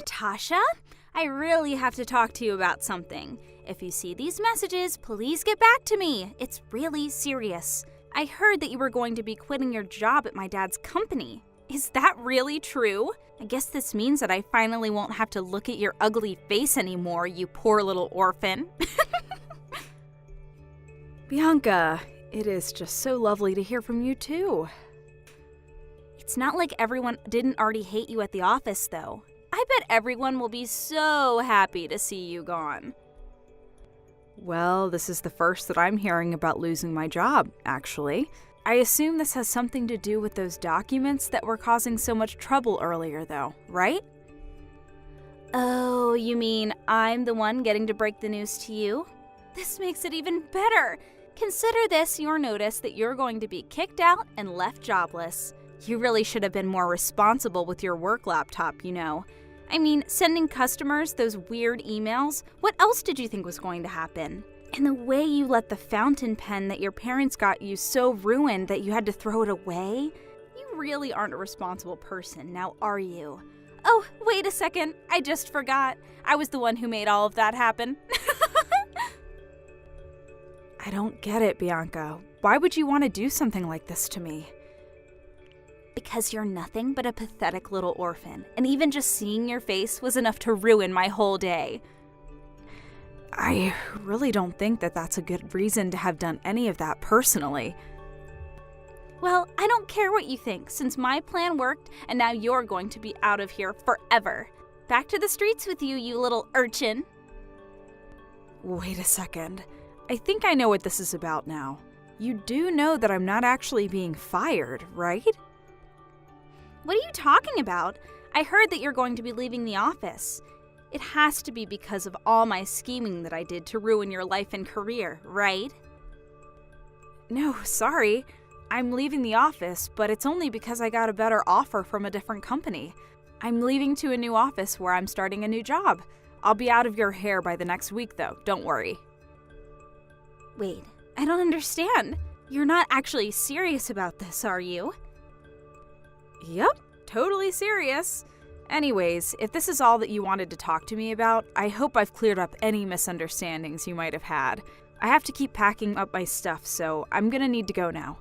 Natasha? I really have to talk to you about something. If you see these messages, please get back to me. It's really serious. I heard that you were going to be quitting your job at my dad's company. Is that really true? I guess this means that I finally won't have to look at your ugly face anymore, you poor little orphan. Bianca, it is just so lovely to hear from you too. It's not like everyone didn't already hate you at the office, though. I bet everyone will be so happy to see you gone. Well, this is the first that I'm hearing about losing my job, actually. I assume this has something to do with those documents that were causing so much trouble earlier, though, right? Oh, you mean I'm the one getting to break the news to you? This makes it even better. Consider this your notice that you're going to be kicked out and left jobless. You really should have been more responsible with your work laptop, you know. I mean, sending customers those weird emails, what else did you think was going to happen? And the way you let the fountain pen that your parents got you so ruined that you had to throw it away? You really aren't a responsible person, now are you? Oh, wait a second, I just forgot. I was the one who made all of that happen. I don't get it, Bianca. Why would you want to do something like this to me? Because you're nothing but a pathetic little orphan, and even just seeing your face was enough to ruin my whole day. I really don't think that that's a good reason to have done any of that personally. Well, I don't care what you think, since my plan worked, and now you're going to be out of here forever. Back to the streets with you, you little urchin. Wait a second. I think I know what this is about now. You do know that I'm not actually being fired, right? What are you talking about? I heard that you're going to be leaving the office. It has to be because of all my scheming that I did to ruin your life and career, right? No, sorry. I'm leaving the office, but it's only because I got a better offer from a different company. I'm leaving to a new office where I'm starting a new job. I'll be out of your hair by the next week, though. Don't worry. Wait, I don't understand. You're not actually serious about this, are you? Yep, totally serious. Anyways, if this is all that you wanted to talk to me about, I hope I've cleared up any misunderstandings you might have had. I have to keep packing up my stuff, so I'm gonna need to go now.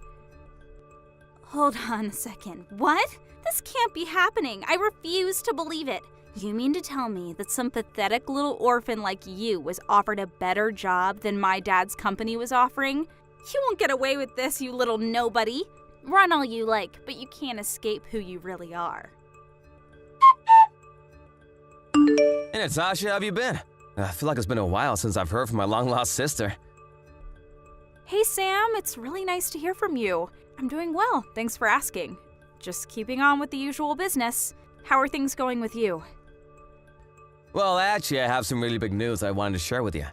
Hold on a second. What? This can't be happening. I refuse to believe it. You mean to tell me that some pathetic little orphan like you was offered a better job than my dad's company was offering? You won't get away with this, you little nobody. Run all you like, but you can't escape who you really are. Hey Natasha, how have you been? I feel like it's been a while since I've heard from my long-lost sister. Hey Sam, it's really nice to hear from you. I'm doing well, thanks for asking. Just keeping on with the usual business. How are things going with you? Well, actually, I have some really big news I wanted to share with you.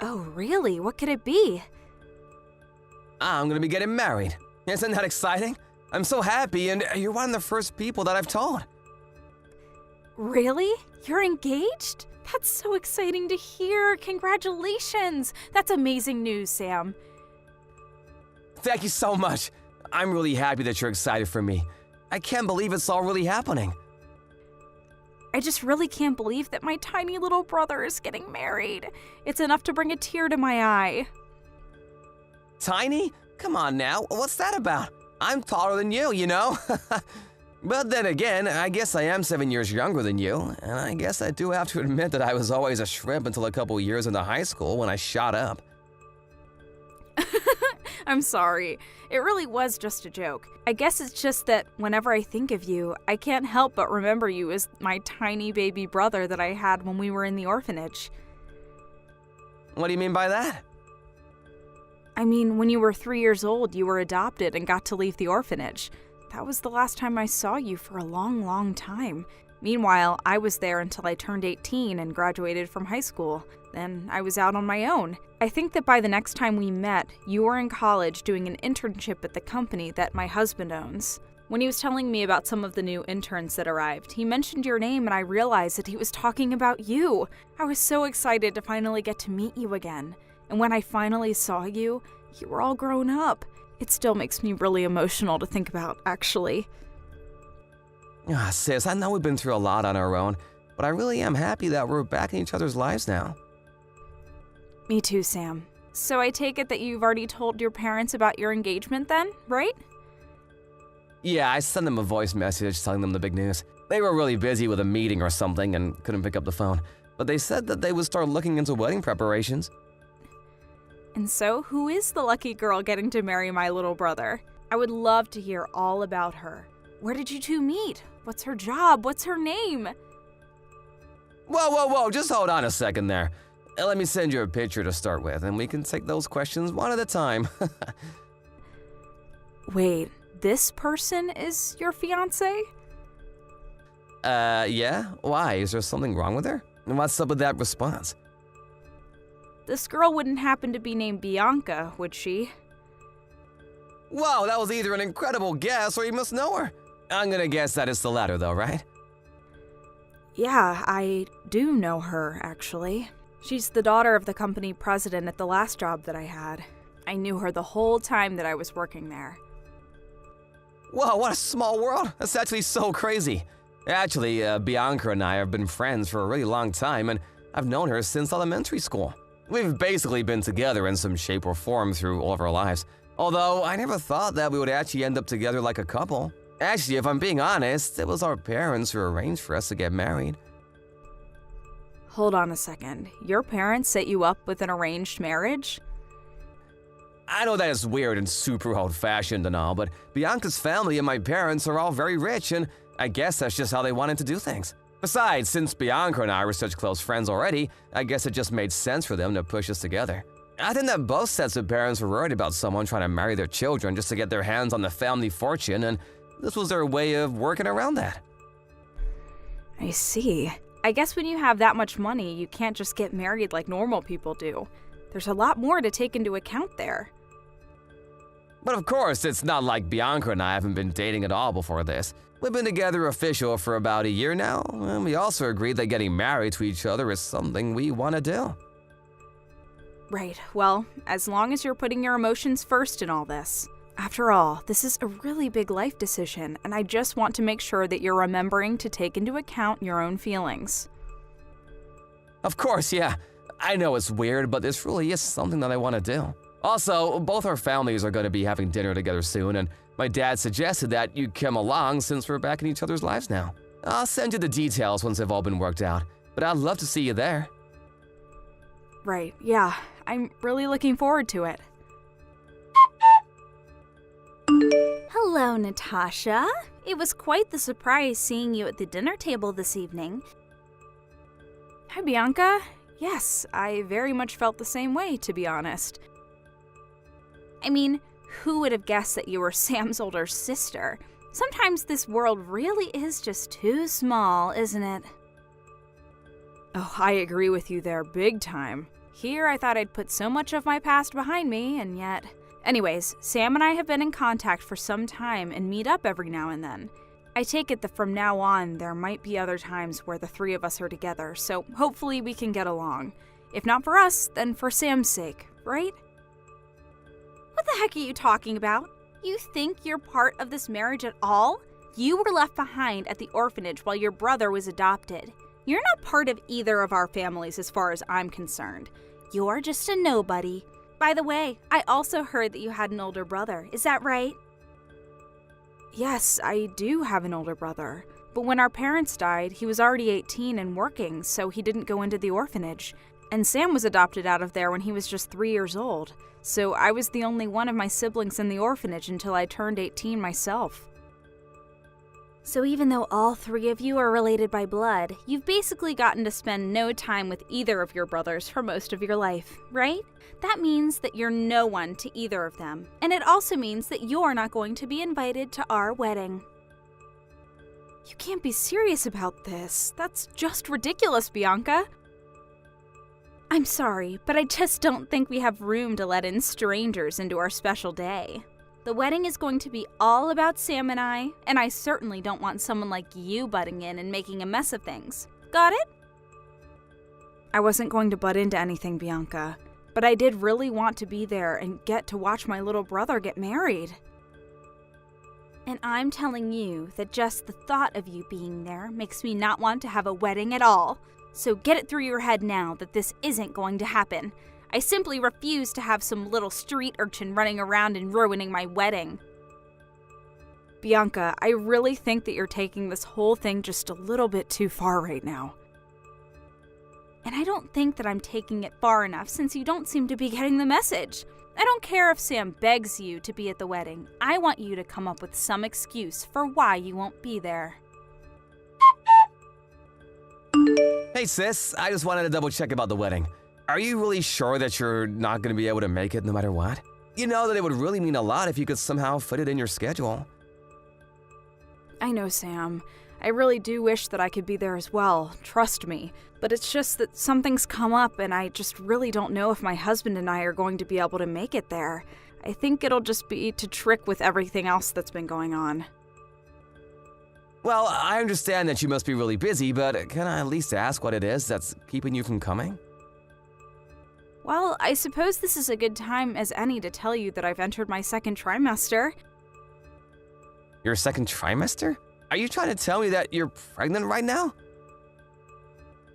Oh, really? What could it be? I'm gonna be getting married. Isn't that exciting? I'm so happy, and you're one of the first people that I've told. Really? You're engaged? That's so exciting to hear. Congratulations. That's amazing news, Sam. Thank you so much. I'm really happy that you're excited for me. I can't believe it's all really happening. I just really can't believe that my tiny little brother is getting married. It's enough to bring a tear to my eye. Tiny? Come on now, what's that about? I'm taller than you, you know? But then again, I guess I am 7 years younger than you, and I guess I do have to admit that I was always a shrimp until a couple years into high school when I shot up. I'm sorry. It really was just a joke. I guess it's just that whenever I think of you, I can't help but remember you as my tiny baby brother that I had when we were in the orphanage. What do you mean by that? I mean, when you were 3 years old, you were adopted and got to leave the orphanage. That was the last time I saw you for a long, long time. Meanwhile, I was there until I turned 18 and graduated from high school. Then I was out on my own. I think that by the next time we met, you were in college doing an internship at the company that my husband owns. When he was telling me about some of the new interns that arrived, he mentioned your name and I realized that he was talking about you. I was so excited to finally get to meet you again. And when I finally saw you, you were all grown up. It still makes me really emotional to think about, actually. Sis, I know we've been through a lot on our own, but I really am happy that we're back in each other's lives now. Me too, Sam. So I take it that you've already told your parents about your engagement then, right? Yeah, I sent them a voice message telling them the big news. They were really busy with a meeting or something and couldn't pick up the phone, but they said that they would start looking into wedding preparations. And so, who is the lucky girl getting to marry my little brother? I would love to hear all about her. Where did you two meet? What's her job? What's her name? Whoa, just hold on a second there. Let me send you a picture to start with, and we can take those questions one at a time. Wait, this person is your fiance? Yeah? Why? Is there something wrong with her? And what's up with that response? This girl wouldn't happen to be named Bianca, would she? Whoa, that was either an incredible guess or you must know her. I'm gonna guess that it's the latter though, right? Yeah, I do know her, actually. She's the daughter of the company president at the last job that I had. I knew her the whole time that I was working there. Whoa, what a small world. That's actually so crazy. Actually, Bianca and I have been friends for a really long time, and I've known her since elementary school. We've basically been together in some shape or form through all of our lives. Although, I never thought that we would actually end up together like a couple. Actually, if I'm being honest, it was our parents who arranged for us to get married. Hold on a second. Your parents set you up with an arranged marriage? I know that it's weird and super old-fashioned and all, but Bianca's family and my parents are all very rich, and I guess that's just how they wanted to do things. Besides, since Bianca and I were such close friends already, I guess it just made sense for them to push us together. I think that both sets of parents were worried about someone trying to marry their children just to get their hands on the family fortune, and this was their way of working around that. I see. I guess when you have that much money, you can't just get married like normal people do. There's a lot more to take into account there. But of course, it's not like Bianca and I haven't been dating at all before this. We've been together official for about a year now, and we also agreed that getting married to each other is something we want to do. Right, well, as long as you're putting your emotions first in all this. After all, this is a really big life decision, and I just want to make sure that you're remembering to take into account your own feelings. Of course, yeah. I know it's weird, but this really is something that I want to do. Also, both our families are going to be having dinner together soon, and my dad suggested that you come along since we're back in each other's lives now. I'll send you the details once they've all been worked out, but I'd love to see you there. Right, yeah. I'm really looking forward to it. Hello, Natasha. It was quite the surprise seeing you at the dinner table this evening. Hi, Bianca. Yes, I very much felt the same way, to be honest. I mean, who would have guessed that you were Sam's older sister? Sometimes this world really is just too small, isn't it? Oh, I agree with you there big time. Here, I thought I'd put so much of my past behind me, and yet... Anyways, Sam and I have been in contact for some time and meet up every now and then. I take it that from now on, there might be other times where the three of us are together, so hopefully we can get along. If not for us, then for Sam's sake, right? What the heck are you talking about? You think you're part of this marriage at all? You were left behind at the orphanage while your brother was adopted. You're not part of either of our families as far as I'm concerned. You're just a nobody. By the way, I also heard that you had an older brother. Is that right? Yes, I do have an older brother. But when our parents died, he was already 18 and working, so he didn't go into the orphanage. And Sam was adopted out of there when he was just 3 years old. So I was the only one of my siblings in the orphanage until I turned 18 myself. So even though all three of you are related by blood, you've basically gotten to spend no time with either of your brothers for most of your life, right? That means that you're no one to either of them. And it also means that you're not going to be invited to our wedding. You can't be serious about this. That's just ridiculous, Bianca. I'm sorry, but I just don't think we have room to let in strangers into our special day. The wedding is going to be all about Sam and I certainly don't want someone like you butting in and making a mess of things. Got it? I wasn't going to butt into anything, Bianca, but I did really want to be there and get to watch my little brother get married. And I'm telling you that just the thought of you being there makes me not want to have a wedding at all. So get it through your head now that this isn't going to happen. I simply refuse to have some little street urchin running around and ruining my wedding. Bianca, I really think that you're taking this whole thing just a little bit too far right now. And I don't think that I'm taking it far enough since you don't seem to be getting the message. I don't care if Sam begs you to be at the wedding. I want you to come up with some excuse for why you won't be there. Hey sis, I just wanted to double check about the wedding. Are you really sure that you're not going to be able to make it no matter what? You know that it would really mean a lot if you could somehow fit it in your schedule. I know, Sam. I really do wish that I could be there as well, trust me. But it's just that something's come up and I just really don't know if my husband and I are going to be able to make it there. I think it'll just be to trick with everything else that's been going on. Well, I understand that you must be really busy, but can I at least ask what it is that's keeping you from coming? Well, I suppose this is a good time as any to tell you that I've entered my second trimester. Your second trimester? Are you trying to tell me that you're pregnant right now?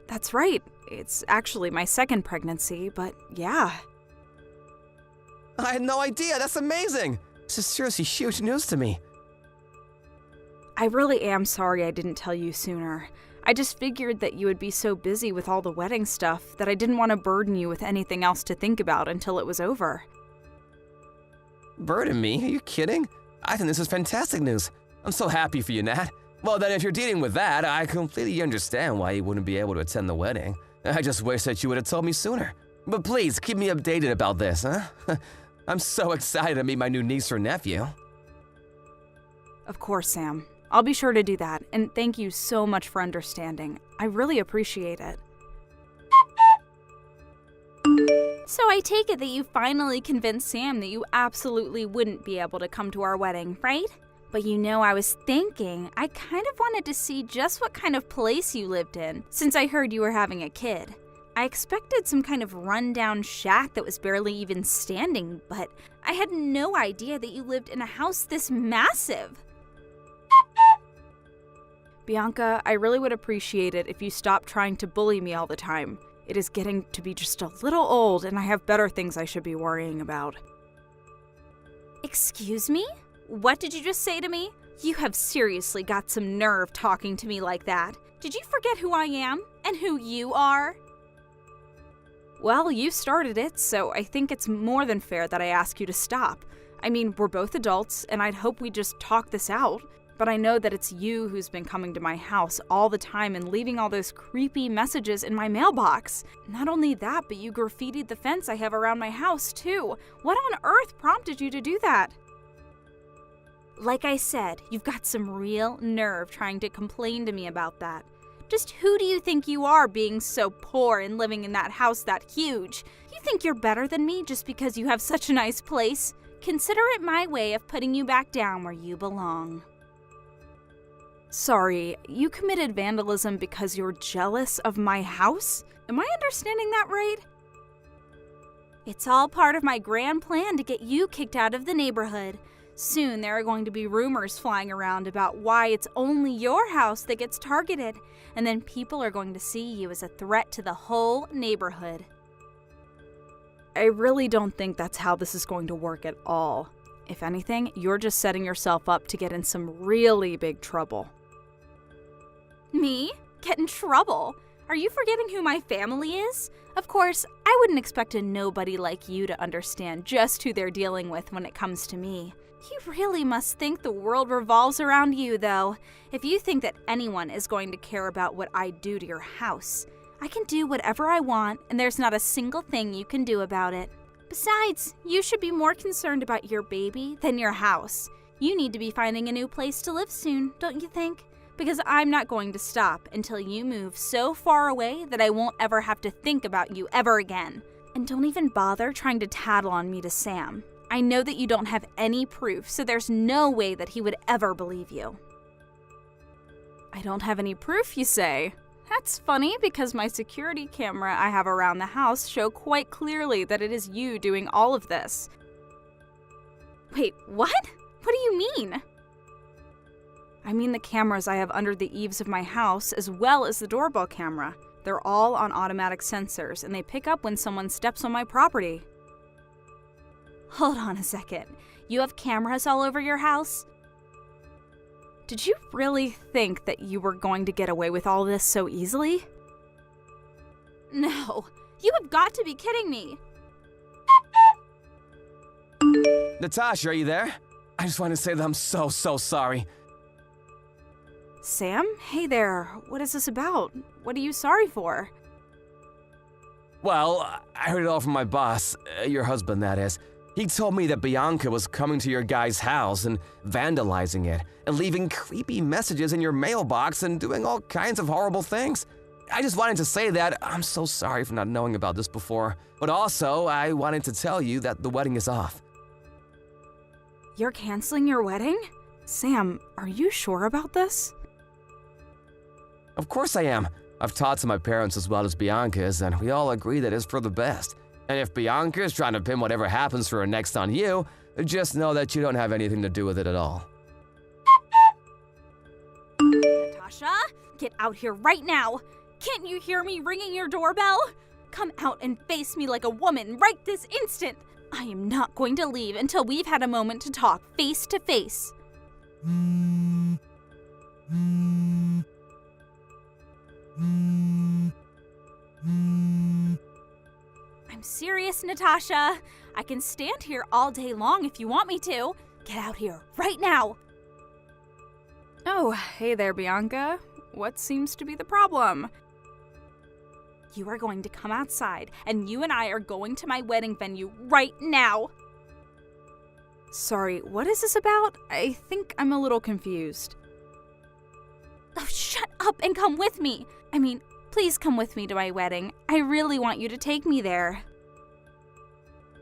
That's right. It's actually my second pregnancy, but yeah. I had no idea. That's amazing. This is seriously huge news to me. I really am sorry I didn't tell you sooner. I just figured that you would be so busy with all the wedding stuff that I didn't want to burden you with anything else to think about until it was over. Burden me? Are you kidding? I think this is fantastic news. I'm so happy for you, Nat. Well, then if you're dealing with that, I completely understand why you wouldn't be able to attend the wedding. I just wish that you would have told me sooner. But please, keep me updated about this, huh? I'm so excited to meet my new niece or nephew. Of course, Sam. I'll be sure to do that, and thank you so much for understanding. I really appreciate it. So I take it that you finally convinced Sam that you absolutely wouldn't be able to come to our wedding, right? But you know, I was thinking, I kind of wanted to see just what kind of place you lived in, since I heard you were having a kid. I expected some kind of rundown shack that was barely even standing, but I had no idea that you lived in a house this massive. Bianca, I really would appreciate it if you stopped trying to bully me all the time. It is getting to be just a little old, and I have better things I should be worrying about. Excuse me? What did you just say to me? You have seriously got some nerve talking to me like that. Did you forget who I am and who you are? Well, you started it, so I think it's more than fair that I ask you to stop. I mean, we're both adults, and I'd hope we just talk this out. But I know that it's you who's been coming to my house all the time and leaving all those creepy messages in my mailbox. Not only that, but you graffitied the fence I have around my house, too. What on earth prompted you to do that? Like I said, you've got some real nerve trying to complain to me about that. Just who do you think you are being so poor and living in that house that huge? You think you're better than me just because you have such a nice place? Consider it my way of putting you back down where you belong. Sorry, you committed vandalism because you're jealous of my house? Am I understanding that right? It's all part of my grand plan to get you kicked out of the neighborhood. Soon there are going to be rumors flying around about why it's only your house that gets targeted, and then people are going to see you as a threat to the whole neighborhood. I really don't think that's how this is going to work at all. If anything, you're just setting yourself up to get in some really big trouble. Me? Get in trouble? Are you forgetting who my family is? Of course, I wouldn't expect a nobody like you to understand just who they're dealing with when it comes to me. You really must think the world revolves around you, though. If you think that anyone is going to care about what I do to your house, I can do whatever I want, and there's not a single thing you can do about it. Besides, you should be more concerned about your baby than your house. You need to be finding a new place to live soon, don't you think? Because I'm not going to stop until you move so far away that I won't ever have to think about you ever again. And don't even bother trying to tattle on me to Sam. I know that you don't have any proof, so there's no way that he would ever believe you. I don't have any proof, you say? That's funny because my security camera I have around the house show quite clearly that it is you doing all of this. Wait, what? What do you mean? I mean the cameras I have under the eaves of my house, as well as the doorbell camera. They're all on automatic sensors, and they pick up when someone steps on my property. Hold on a second. You have cameras all over your house? Did you really think that you were going to get away with all this so easily? No. You have got to be kidding me. Natasha, are you there? I just want to say that I'm so sorry. Sam? Hey there. What is this about? What are you sorry for? Well, I heard it all from my boss, your husband, that is. He told me that Bianca was coming to your guy's house and vandalizing it, and leaving creepy messages in your mailbox and doing all kinds of horrible things. I just wanted to say that I'm so sorry for not knowing about this before, but also I wanted to tell you that the wedding is off. You're canceling your wedding? Sam, are you sure about this? Of course I am. I've talked to my parents as well as Bianca's, and we all agree that it's for the best. And if Bianca is trying to pin whatever happens for her next on you, just know that you don't have anything to do with it at all. Natasha, get out here right now. Can't you hear me ringing your doorbell? Come out and face me like a woman right this instant. I am not going to leave until we've had a moment to talk face to face. I'm serious, Natasha. I can stand here all day long if you want me to. Get out here right now. Oh, hey there, Bianca. What seems to be the problem? You are going to come outside, and you and I are going to my wedding venue right now. Sorry, what is this about? I think I'm a little confused. Oh, shut up and come with me. I mean, please come with me to my wedding. I really want you to take me there.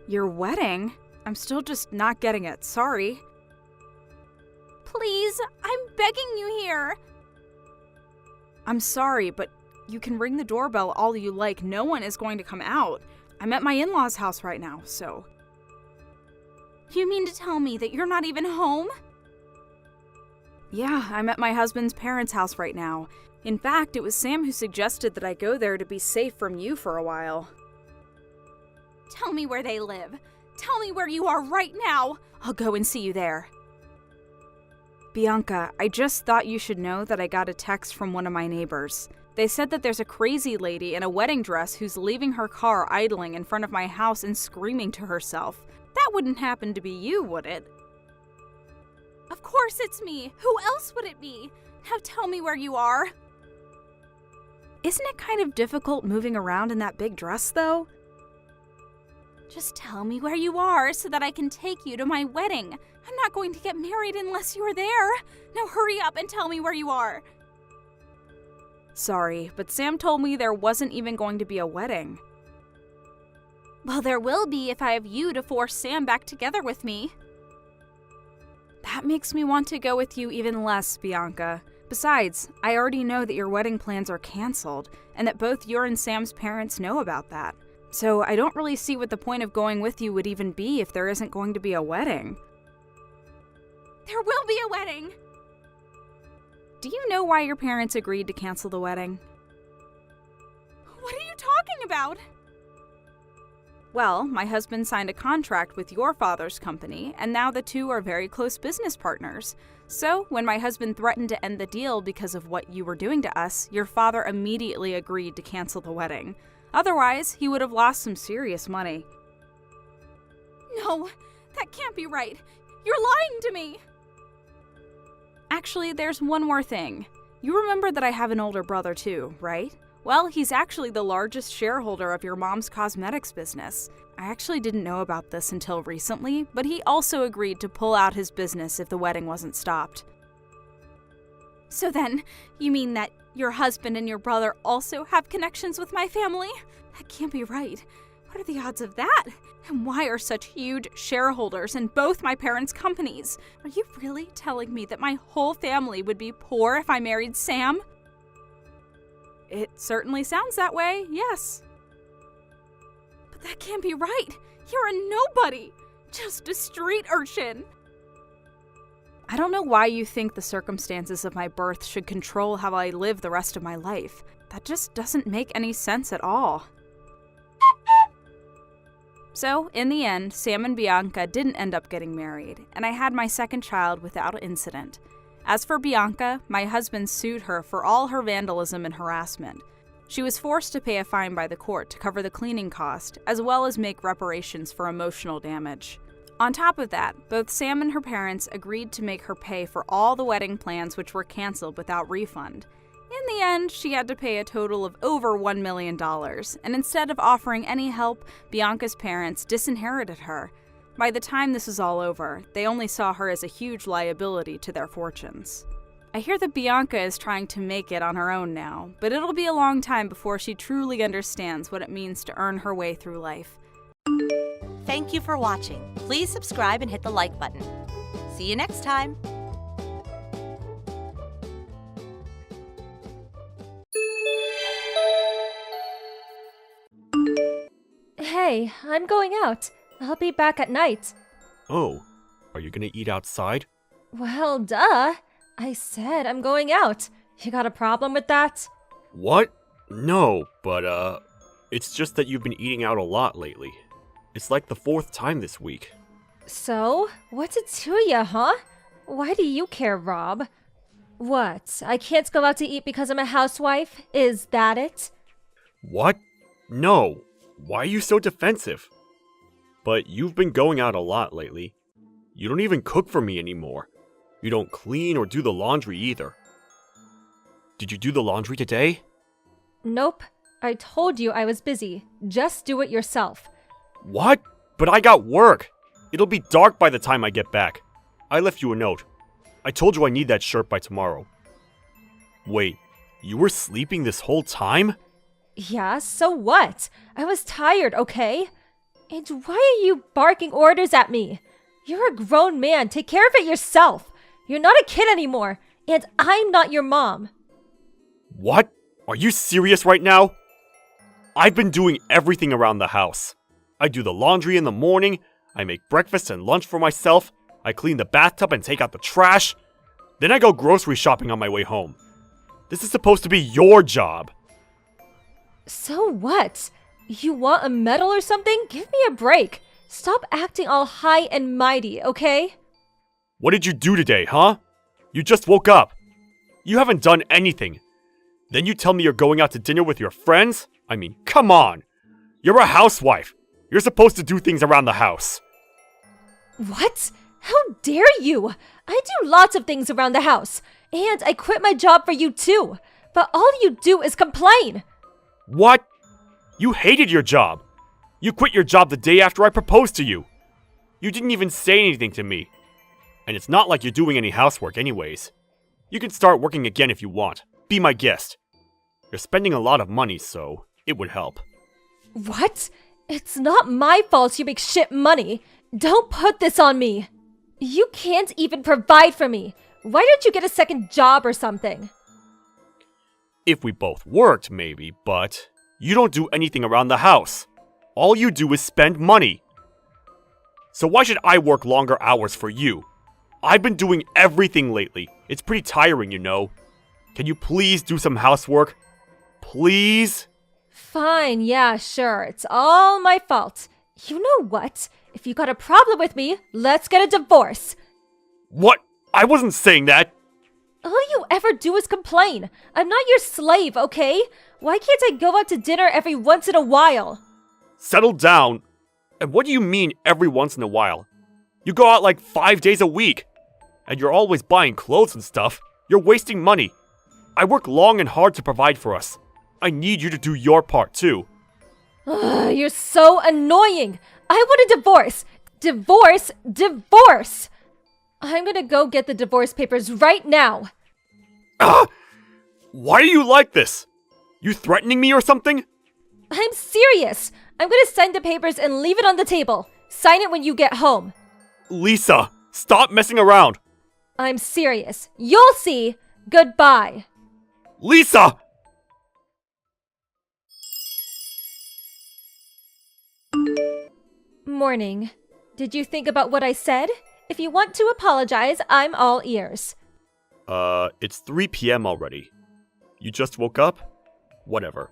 Your wedding? I'm still just not getting it. Sorry. Please, I'm begging you here. I'm sorry, but you can ring the doorbell all you like. No one is going to come out. I'm at my in-laws' house right now, so... You mean to tell me that you're not even home? Yeah, I'm at my husband's parents' house right now. In fact, it was Sam who suggested that I go there to be safe from you for a while. Tell me where they live. Tell me where you are right now. I'll go and see you there. Bianca, I just thought you should know that I got a text from one of my neighbors. They said that there's a crazy lady in a wedding dress who's leaving her car idling in front of my house and screaming to herself. That wouldn't happen to be you, would it? Of course it's me. Who else would it be? Now tell me where you are. Isn't it kind of difficult moving around in that big dress, though? Just tell me where you are so that I can take you to my wedding. I'm not going to get married unless you're there. Now hurry up and tell me where you are. Sorry, but Sam told me there wasn't even going to be a wedding. Well, there will be if I have you to force Sam back together with me. That makes me want to go with you even less, Bianca. Besides, I already know that your wedding plans are canceled, and that both your and Sam's parents know about that. So I don't really see what the point of going with you would even be if there isn't going to be a wedding. There will be a wedding! Do you know why your parents agreed to cancel the wedding? What are you talking about? Well, my husband signed a contract with your father's company, and now the two are very close business partners. So, when my husband threatened to end the deal because of what you were doing to us, your father immediately agreed to cancel the wedding. Otherwise, he would have lost some serious money. No, that can't be right. You're lying to me. Actually, there's one more thing. You remember that I have an older brother too, right? Well, he's actually the largest shareholder of your mom's cosmetics business. I actually didn't know about this until recently, but he also agreed to pull out his business if the wedding wasn't stopped. So then, you mean that your husband and your brother also have connections with my family? That can't be right. What are the odds of that? And why are such huge shareholders in both my parents' companies? Are you really telling me that my whole family would be poor if I married Sam? It certainly sounds that way, yes. But that can't be right. You're a nobody. Just a street urchin. I don't know why you think the circumstances of my birth should control how I live the rest of my life. That just doesn't make any sense at all. So, in the end, Sam and Bianca didn't end up getting married, and I had my second child without incident. As for Bianca, my husband sued her for all her vandalism and harassment. She was forced to pay a fine by the court to cover the cleaning cost, as well as make reparations for emotional damage. On top of that, both Sam and her parents agreed to make her pay for all the wedding plans which were canceled without refund. In the end, she had to pay a total of over $1 million, and instead of offering any help, Bianca's parents disinherited her. By the time this was all over, they only saw her as a huge liability to their fortunes. I hear that Bianca is trying to make it on her own now, but it'll be a long time before she truly understands what it means to earn her way through life. Thank you for watching. Please subscribe and hit the like button. See you next time. Hey, I'm going out. I'll be back at night. Oh, are you gonna eat outside? Well, duh. I said I'm going out. You got a problem with that? What? No, but it's just that you've been eating out a lot lately. It's like the 4th time this week. So? What's it to ya, huh? Why do you care, Rob? What? I can't go out to eat because I'm a housewife? Is that it? What? No. Why are you so defensive? But you've been going out a lot lately. You don't even cook for me anymore. You don't clean or do the laundry either. Did you do the laundry today? Nope. I told you I was busy. Just do it yourself. What? But I got work. It'll be dark by the time I get back. I left you a note. I told you I need that shirt by tomorrow. Wait, you were sleeping this whole time? Yeah, so what? I was tired, okay? And why are you barking orders at me? You're a grown man. Take care of it yourself. You're not a kid anymore, and I'm not your mom. What? Are you serious right now? I've been doing everything around the house. I do the laundry in the morning, I make breakfast and lunch for myself, I clean the bathtub and take out the trash, then I go grocery shopping on my way home. This is supposed to be your job. So what? You want a medal or something? Give me a break. Stop acting all high and mighty, okay? What did you do today, huh? You just woke up. You haven't done anything. Then you tell me you're going out to dinner with your friends? I mean, come on. You're a housewife. You're supposed to do things around the house. What? How dare you? I do lots of things around the house. And I quit my job for you too. But all you do is complain. What? You hated your job. You quit your job the day after I proposed to you. You didn't even say anything to me. And it's not like you're doing any housework anyways. You can start working again if you want. Be my guest. You're spending a lot of money, so it would help. What? It's not my fault you make shit money. Don't put this on me. You can't even provide for me. Why don't you get a second job or something? If we both worked, maybe, but you don't do anything around the house. All you do is spend money. So why should I work longer hours for you? I've been doing everything lately. It's pretty tiring, you know. Can you please do some housework? Please? Fine, yeah, sure. It's all my fault. You know what? If you got a problem with me, let's get a divorce. What? I wasn't saying that. All you ever do is complain. I'm not your slave, okay? Why can't I go out to dinner every once in a while? Settle down. And what do you mean every once in a while? You go out like 5 days a week. And you're always buying clothes and stuff. You're wasting money. I work long and hard to provide for us. I need you to do your part too. Ugh, you're so annoying. I want a divorce. Divorce. Divorce. I'm gonna go get the divorce papers right now. Ah! Why are you like this? You threatening me or something? I'm serious. I'm gonna sign the papers and leave it on the table. Sign it when you get home. Lisa, stop messing around. I'm serious. You'll see. Goodbye. Lisa! Morning. Did you think about what I said? If you want to apologize, I'm all ears. It's 3 p.m. already. You just woke up? Whatever.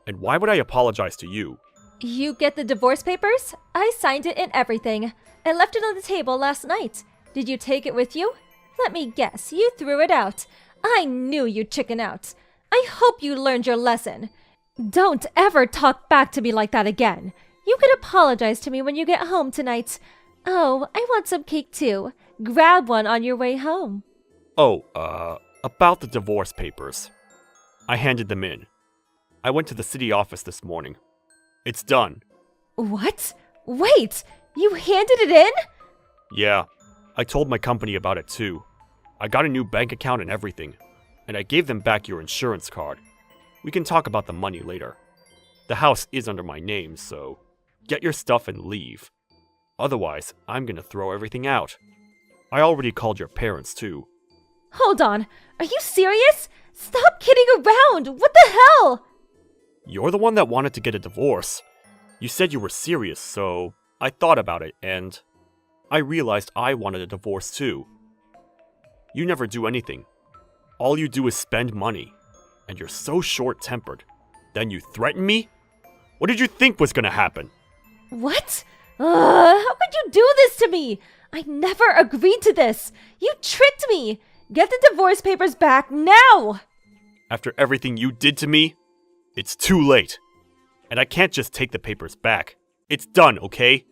And why would I apologize to you? You get the divorce papers? I signed it and everything. I left it on the table last night. Did you take it with you? Let me guess, you threw it out. I knew you'd chicken out. I hope you learned your lesson. Don't ever talk back to me like that again. You can apologize to me when you get home tonight. Oh, I want some cake too. Grab one on your way home. Oh, about the divorce papers. I handed them in. I went to the city office this morning. It's done. What? Wait, you handed it in? Yeah, I told my company about it too. I got a new bank account and everything, and I gave them back your insurance card. We can talk about the money later. The house is under my name, so get your stuff and leave. Otherwise, I'm gonna throw everything out. I already called your parents too. Hold on, are you serious? Stop kidding around! What the hell? You're the one that wanted to get a divorce. You said you were serious, so I thought about it, and I realized I wanted a divorce too. You never do anything. All you do is spend money, and you're so short-tempered. Then you threaten me? What did you think was gonna happen? What? How could you do this to me? I never agreed to this. You tricked me. Get the divorce papers back now. After everything you did to me, it's too late. And I can't just take the papers back. It's done, okay?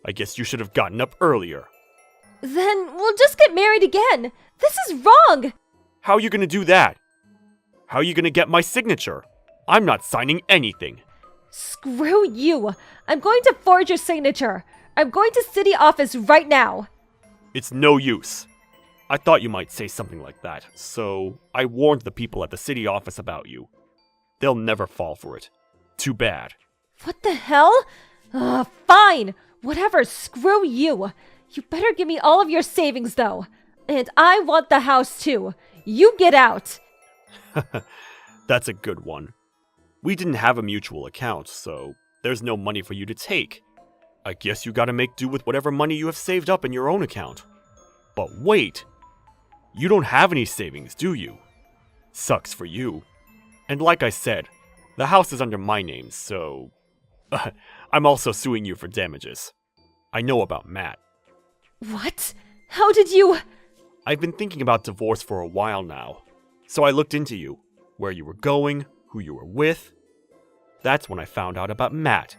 I guess you should have gotten up earlier. Then we'll just get married again. This is wrong. How are you gonna do that? How are you gonna get my signature? I'm not signing anything. Screw you. I'm going to forge your signature. I'm going to city office right now. It's no use. I thought you might say something like that, so I warned the people at the city office about you. They'll never fall for it. Too bad. What the hell? Fine. Whatever, screw you. You better give me all of your savings, though. And I want the house, too. You get out. That's a good one. We didn't have a mutual account, so there's no money for you to take. I guess you gotta make do with whatever money you have saved up in your own account. But wait! You don't have any savings, do you? Sucks for you. And like I said, the house is under my name, so... I'm also suing you for damages. I know about Matt. What? How did you... I've been thinking about divorce for a while now. So I looked into you, where you were going, who you were with. That's when I found out about Matt.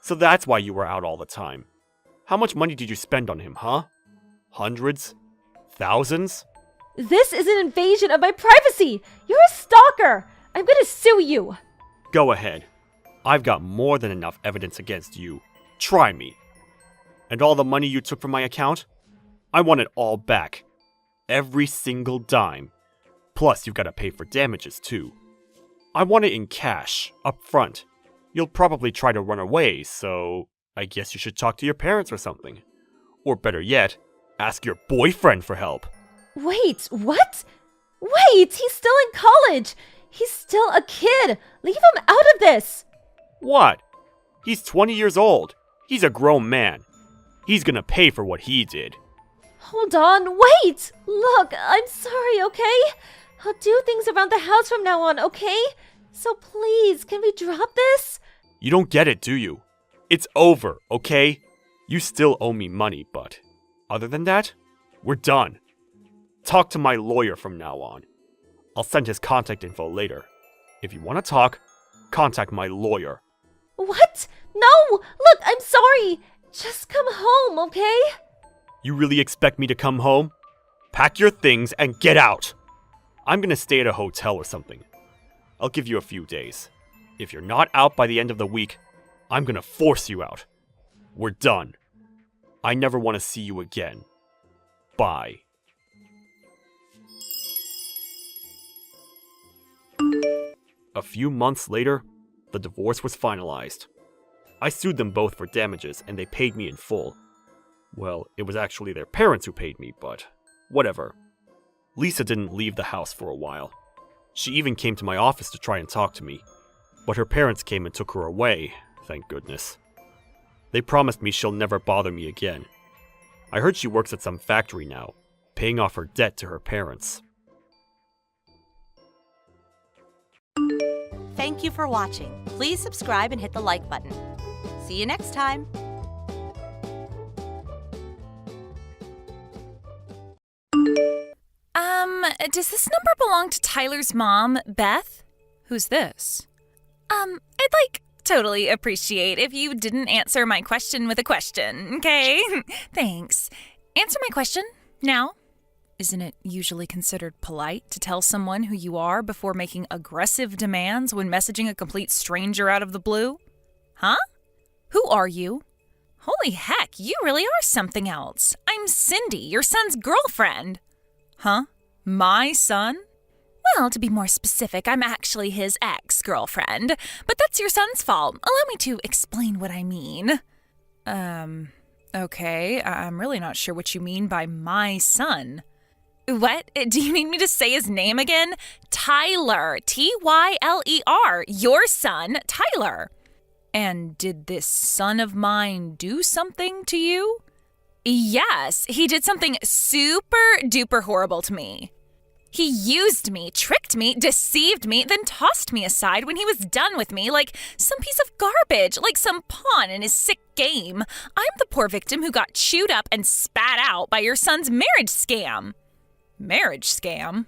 So that's why you were out all the time. How much money did you spend on him, huh? Hundreds? Thousands? This is an invasion of my privacy! You're a stalker! I'm gonna sue you! Go ahead. I've got more than enough evidence against you. Try me. And all the money you took from my account? I want it all back. Every single dime. Plus, you've got to pay for damages, too. I want it in cash, up front. You'll probably try to run away, so I guess you should talk to your parents or something. Or better yet, ask your boyfriend for help. Wait, what? Wait, he's still in college! He's still a kid! Leave him out of this! What? He's 20 years old. He's a grown man. He's gonna pay for what he did. Hold on, wait! Look, I'm sorry, okay? I'll do things around the house from now on, okay? So please, can we drop this? You don't get it, do you? It's over, okay? You still owe me money, but other than that, we're done. Talk to my lawyer from now on. I'll send his contact info later. If you want to talk, contact my lawyer. What? No! Look, I'm sorry! Just come home, okay? You really expect me to come home? Pack your things and get out! I'm gonna stay at a hotel or something. I'll give you a few days. If you're not out by the end of the week, I'm gonna force you out. We're done. I never want to see you again. Bye. A few months later, the divorce was finalized. I sued them both for damages and they paid me in full. Well, it was actually their parents who paid me, but whatever. Lisa didn't leave the house for a while. She even came to my office to try and talk to me. But her parents came and took her away, thank goodness. They promised me she'll never bother me again. I heard she works at some factory now, paying off her debt to her parents. Thank you for watching. Please subscribe and hit the like button. See you next time. Does this number belong to Tyler's mom, Beth? Who's this? I'd totally appreciate if you didn't answer my question with a question, okay? Thanks. Answer my question, now. Isn't it usually considered polite to tell someone who you are before making aggressive demands when messaging a complete stranger out of the blue? Huh? Who are you? Holy heck, you really are something else. I'm Cindy, your son's girlfriend. Huh? My son? Well, to be more specific, I'm actually his ex-girlfriend, but that's your son's fault. Allow me to explain what I mean. Okay, I'm really not sure what you mean by my son. What? Do you need me to say his name again? Tyler. Tyler. Your son, Tyler. And did this son of mine do something to you? Yes, he did something super duper horrible to me. He used me, tricked me, deceived me, then tossed me aside when he was done with me like some piece of garbage, like some pawn in his sick game. I'm the poor victim who got chewed up and spat out by your son's marriage scam. Marriage scam?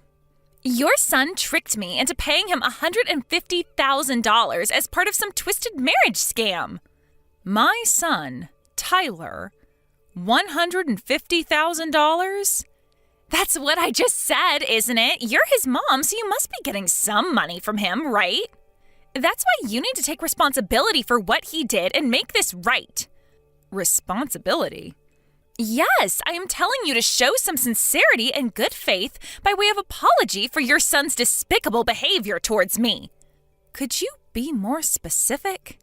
Your son tricked me into paying him $150,000 as part of some twisted marriage scam. My son, Tyler, $150,000? That's what I just said, isn't it? You're his mom, so you must be getting some money from him, right? That's why you need to take responsibility for what he did and make this right. Responsibility? Yes, I am telling you to show some sincerity and good faith by way of apology for your son's despicable behavior towards me. Could you be more specific?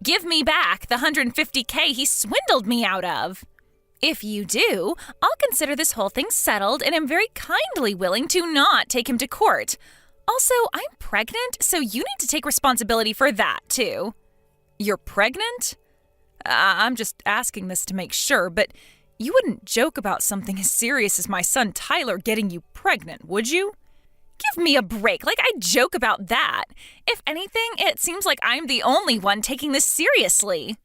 Give me back the $150K he swindled me out of. If you do, I'll consider this whole thing settled and am very kindly willing to not take him to court. Also, I'm pregnant, so you need to take responsibility for that, too. You're pregnant? I'm just asking this to make sure, but you wouldn't joke about something as serious as my son Tyler getting you pregnant, would you? Give me a break, like I joke about that. If anything, it seems like I'm the only one taking this seriously.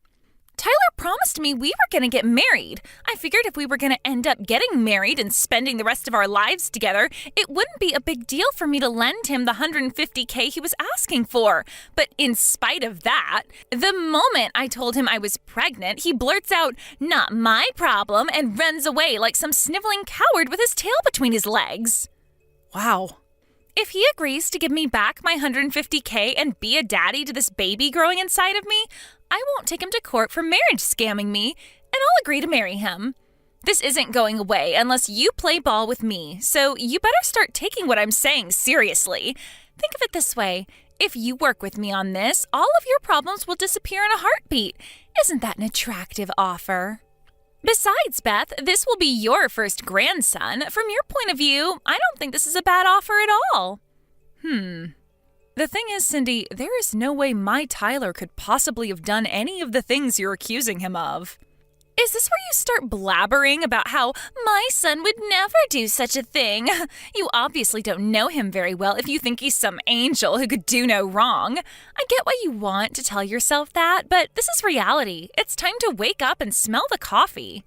Tyler promised me we were going to get married. I figured if we were going to end up getting married and spending the rest of our lives together, it wouldn't be a big deal for me to lend him the $150K he was asking for. But in spite of that, the moment I told him I was pregnant, he blurts out, "Not my problem," and runs away like some sniveling coward with his tail between his legs. Wow. If he agrees to give me back my $150K and be a daddy to this baby growing inside of me, I won't take him to court for marriage scamming me, and I'll agree to marry him. This isn't going away unless you play ball with me, so you better start taking what I'm saying seriously. Think of it this way. If you work with me on this, all of your problems will disappear in a heartbeat. Isn't that an attractive offer? Besides, Beth, this will be your first grandson. From your point of view, I don't think this is a bad offer at all. The thing is, Cindy, there is no way my Tyler could possibly have done any of the things you're accusing him of. Is this where you start blabbering about how my son would never do such a thing? You obviously don't know him very well if you think he's some angel who could do no wrong. I get why you want to tell yourself that, but this is reality. It's time to wake up and smell the coffee.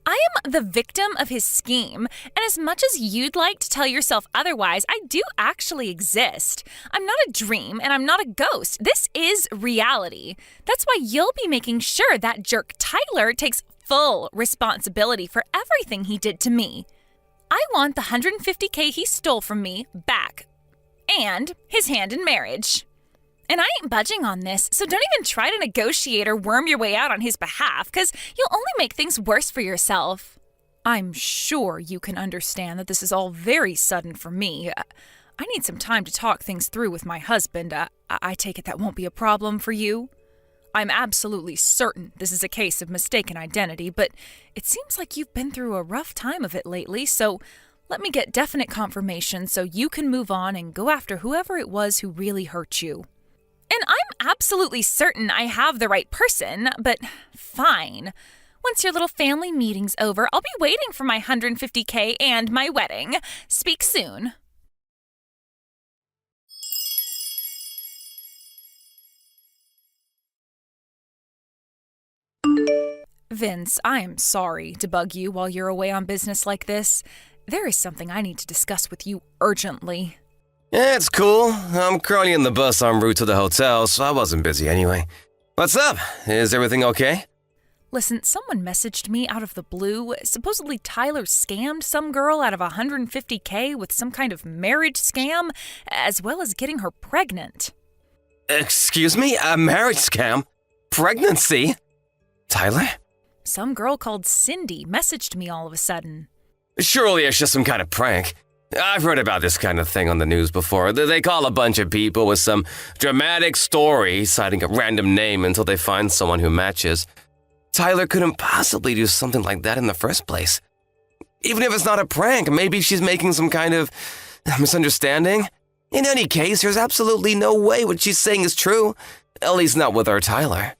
I am the victim of his scheme, and as much as you'd like to tell yourself otherwise, I do actually exist. I'm not a dream, and I'm not a ghost. This is reality. That's why you'll be making sure that jerk Tyler takes full responsibility for everything he did to me. I want the $150K he stole from me back, and his hand in marriage. And I ain't budging on this, so don't even try to negotiate or worm your way out on his behalf, because you'll only make things worse for yourself. I'm sure you can understand that this is all very sudden for me. I need some time to talk things through with my husband. I take it that won't be a problem for you? I'm absolutely certain this is a case of mistaken identity, but it seems like you've been through a rough time of it lately, so let me get definite confirmation so you can move on and go after whoever it was who really hurt you. And I'm absolutely certain I have the right person, but fine. Once your little family meeting's over, I'll be waiting for my $150K and my wedding. Speak soon. Vince, I'm sorry to bug you while you're away on business like this. There is something I need to discuss with you urgently. Yeah, it's cool. I'm currently in the bus en route to the hotel, so I wasn't busy anyway. What's up? Is everything okay? Listen, someone messaged me out of the blue. Supposedly Tyler scammed some girl out of $150K with some kind of marriage scam, as well as getting her pregnant. Excuse me? A marriage scam? Pregnancy? Tyler? Some girl called Cindy messaged me all of a sudden. Surely it's just some kind of prank. I've heard about this kind of thing on the news before. They call a bunch of people with some dramatic story citing a random name until they find someone who matches. Tyler couldn't possibly do something like that in the first place. Even if it's not a prank, maybe she's making some kind of misunderstanding. In any case, there's absolutely no way what she's saying is true. At least not with our Tyler.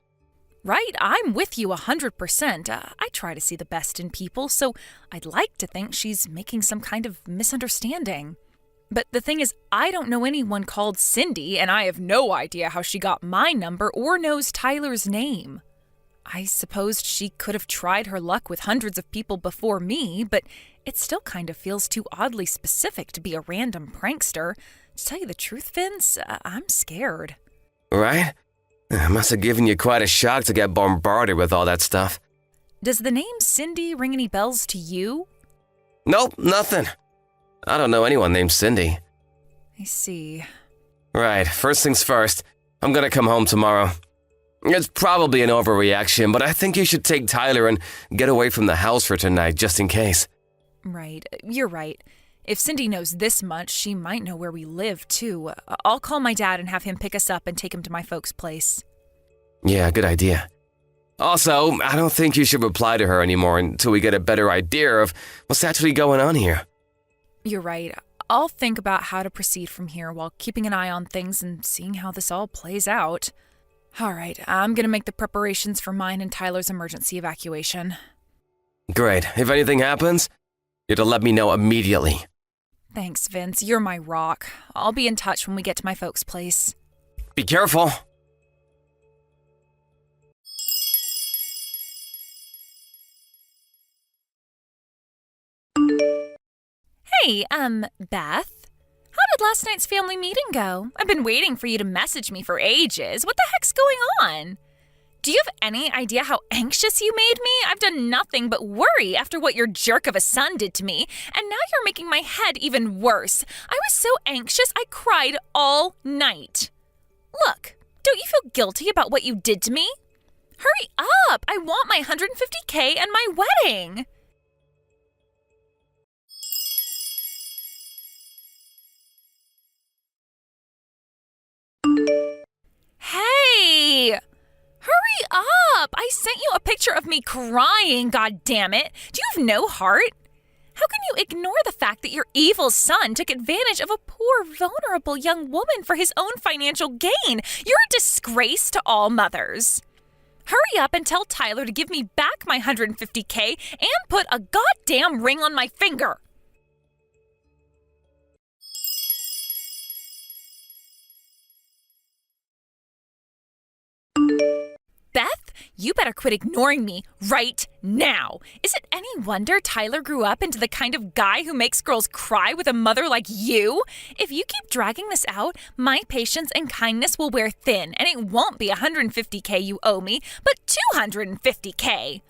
Right, I'm with you 100%. I try to see the best in people, so I'd like to think she's making some kind of misunderstanding. But the thing is, I don't know anyone called Cindy, and I have no idea how she got my number or knows Tyler's name. I supposed she could have tried her luck with hundreds of people before me, but it still kind of feels too oddly specific to be a random prankster. To tell you the truth, Vince, I'm scared. Right? It must have given you quite a shock to get bombarded with all that stuff. Does the name Cindy ring any bells to you? Nope, nothing. I don't know anyone named Cindy. I see. Right, first things first. I'm gonna come home tomorrow. It's probably an overreaction, but I think you should take Tyler and get away from the house for tonight, just in case. Right, you're right. If Cindy knows this much, she might know where we live, too. I'll call my dad and have him pick us up and take him to my folks' place. Yeah, good idea. Also, I don't think you should reply to her anymore until we get a better idea of what's actually going on here. You're right. I'll think about how to proceed from here while keeping an eye on things and seeing how this all plays out. All right, I'm gonna make the preparations for mine and Tyler's emergency evacuation. Great. If anything happens, you have to let me know immediately. Thanks, Vince. You're my rock. I'll be in touch when we get to my folks' place. Be careful. Hey, Beth. How did last night's family meeting go? I've been waiting for you to message me for ages. What the heck's going on? Do you have any idea how anxious you made me? I've done nothing but worry after what your jerk of a son did to me, and now you're making my head even worse. I was so anxious I cried all night. Look, don't you feel guilty about what you did to me? Hurry up! I want my $150K and my wedding! Hey! Hurry up! I sent you a picture of me crying, goddammit! Do you have no heart? How can you ignore the fact that your evil son took advantage of a poor, vulnerable young woman for his own financial gain? You're a disgrace to all mothers. Hurry up and tell Tyler to give me back my $150K and put a goddamn ring on my finger! Beth, you better quit ignoring me right now. Is it any wonder Tyler grew up into the kind of guy who makes girls cry with a mother like you? If you keep dragging this out, my patience and kindness will wear thin, and it won't be $150K you owe me, but $250K.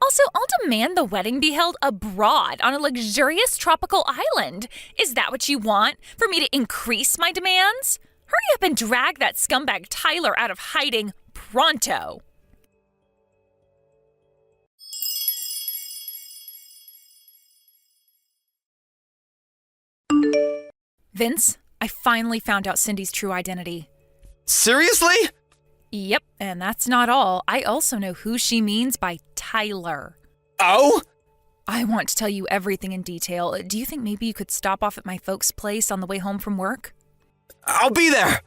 Also, I'll demand the wedding be held abroad on a luxurious tropical island. Is that what you want? For me to increase my demands? Hurry up and drag that scumbag Tyler out of hiding pronto. Vince, I finally found out Cindy's true identity. Seriously? Yep, and that's not all. I also know who she means by Tyler. Oh? I want to tell you everything in detail. Do you think maybe you could stop off at my folks' place on the way home from work? I'll be there!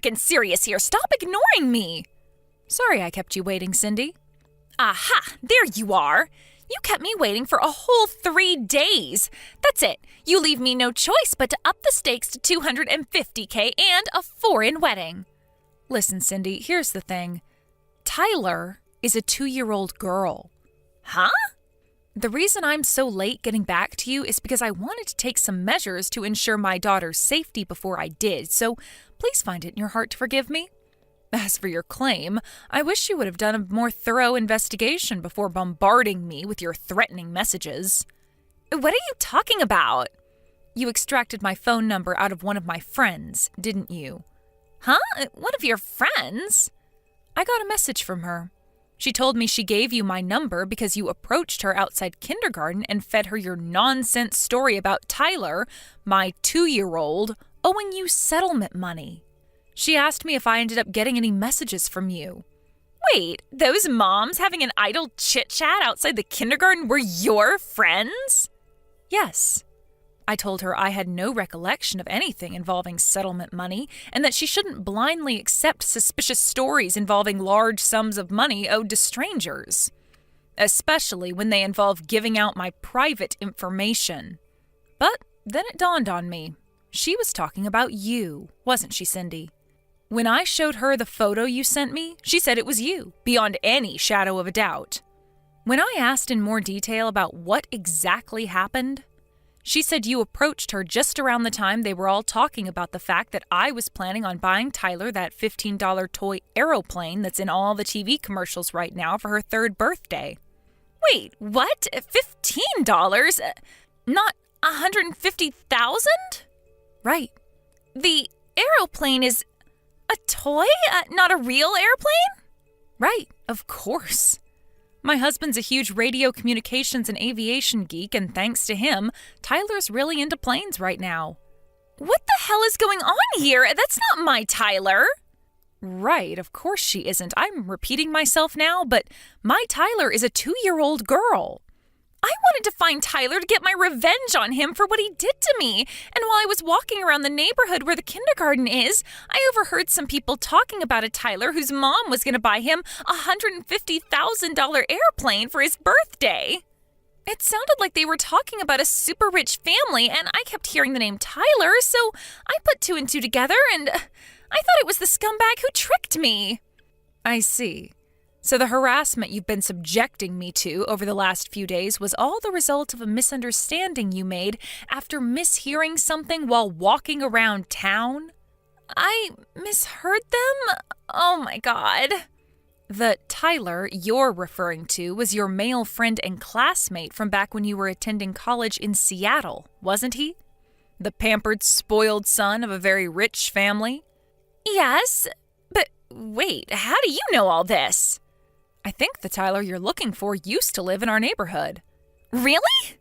frickin' serious here. Stop ignoring me. Sorry I kept you waiting, Cindy. Aha! There you are. You kept me waiting for a whole 3 days. That's it. You leave me no choice but to up the stakes to $250K and a foreign wedding. Listen, Cindy, here's the thing. Tyler is a 2-year-old girl. Huh? The reason I'm so late getting back to you is because I wanted to take some measures to ensure my daughter's safety before I did, so please find it in your heart to forgive me. As for your claim, I wish you would have done a more thorough investigation before bombarding me with your threatening messages. What are you talking about? You extracted my phone number out of one of my friends, didn't you? Huh? One of your friends? I got a message from her. She told me she gave you my number because you approached her outside kindergarten and fed her your nonsense story about Tyler, my 2-year-old, owing you settlement money. She asked me if I ended up getting any messages from you. Wait, those moms having an idle chit-chat outside the kindergarten were your friends? Yes. I told her I had no recollection of anything involving settlement money and that she shouldn't blindly accept suspicious stories involving large sums of money owed to strangers, especially when they involve giving out my private information. But then it dawned on me. She was talking about you, wasn't she, Cindy? When I showed her the photo you sent me, she said it was you, beyond any shadow of a doubt. When I asked in more detail about what exactly happened, she said you approached her just around the time they were all talking about the fact that I was planning on buying Tyler that $15 toy aeroplane that's in all the TV commercials right now for her 3rd birthday. Wait, what? $15? Not $150,000? Right. The aeroplane is a toy? Not a real airplane? Right, of course. My husband's a huge radio communications and aviation geek, and thanks to him, Tyler's really into planes right now. What the hell is going on here? That's not my Tyler. Right, of course she isn't. I'm repeating myself now, but my Tyler is a 2-year-old girl. I wanted to find Tyler to get my revenge on him for what he did to me. And while I was walking around the neighborhood where the kindergarten is, I overheard some people talking about a Tyler whose mom was going to buy him a $150,000 airplane for his birthday. It sounded like they were talking about a super rich family, and I kept hearing the name Tyler, so I put 2 and 2 together, and I thought it was the scumbag who tricked me. I see. So the harassment you've been subjecting me to over the last few days was all the result of a misunderstanding you made after mishearing something while walking around town? I misheard them? Oh my God. The Tyler you're referring to was your male friend and classmate from back when you were attending college in Seattle, wasn't he? The pampered, spoiled son of a very rich family? Yes, but wait, how do you know all this? I think the Tyler you're looking for used to live in our neighborhood. Really?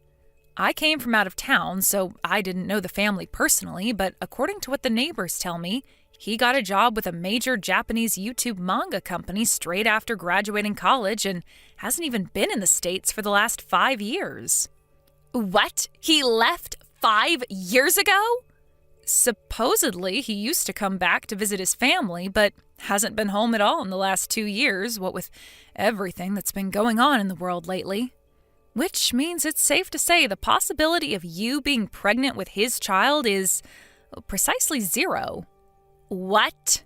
I came from out of town, so I didn't know the family personally, but according to what the neighbors tell me, he got a job with a major Japanese YouTube manga company straight after graduating college and hasn't even been in the States for the last 5 years. What? He left 5 years ago? Supposedly, he used to come back to visit his family, but hasn't been home at all in the last 2 years, what with everything that's been going on in the world lately. Which means it's safe to say the possibility of you being pregnant with his child is precisely 0. What?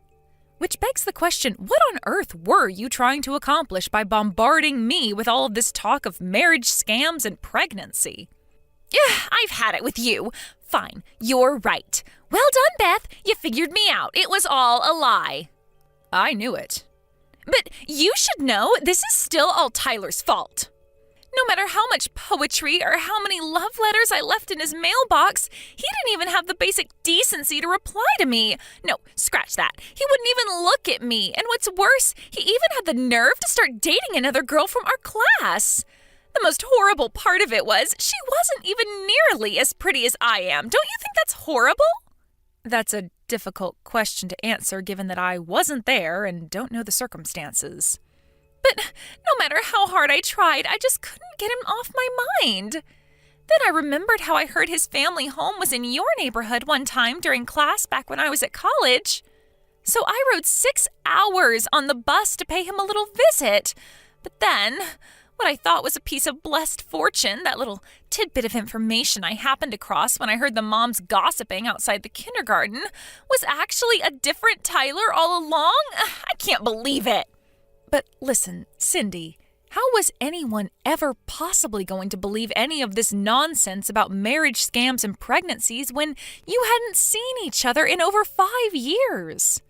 Which begs the question, what on earth were you trying to accomplish by bombarding me with all of this talk of marriage scams and pregnancy? I've had it with you. Fine, you're right. Well done, Beth. You figured me out. It was all a lie. I knew it. But you should know this is still all Tyler's fault. No matter how much poetry or how many love letters I left in his mailbox, he didn't even have the basic decency to reply to me. No, scratch that. He wouldn't even look at me. And what's worse, he even had the nerve to start dating another girl from our class. The most horrible part of it was she wasn't even nearly as pretty as I am. Don't you think that's horrible? That's a difficult question to answer given that I wasn't there and don't know the circumstances. But no matter how hard I tried, I just couldn't get him off my mind. Then I remembered how I heard his family home was in your neighborhood one time during class back when I was at college. So I rode 6 hours on the bus to pay him a little visit. But then, what I thought was a piece of blessed fortune, that little tidbit of information I happened across when I heard the moms gossiping outside the kindergarten, was actually a different Tyler all along? I can't believe it. But listen, Cindy, how was anyone ever possibly going to believe any of this nonsense about marriage scams and pregnancies when you hadn't seen each other in over 5 years?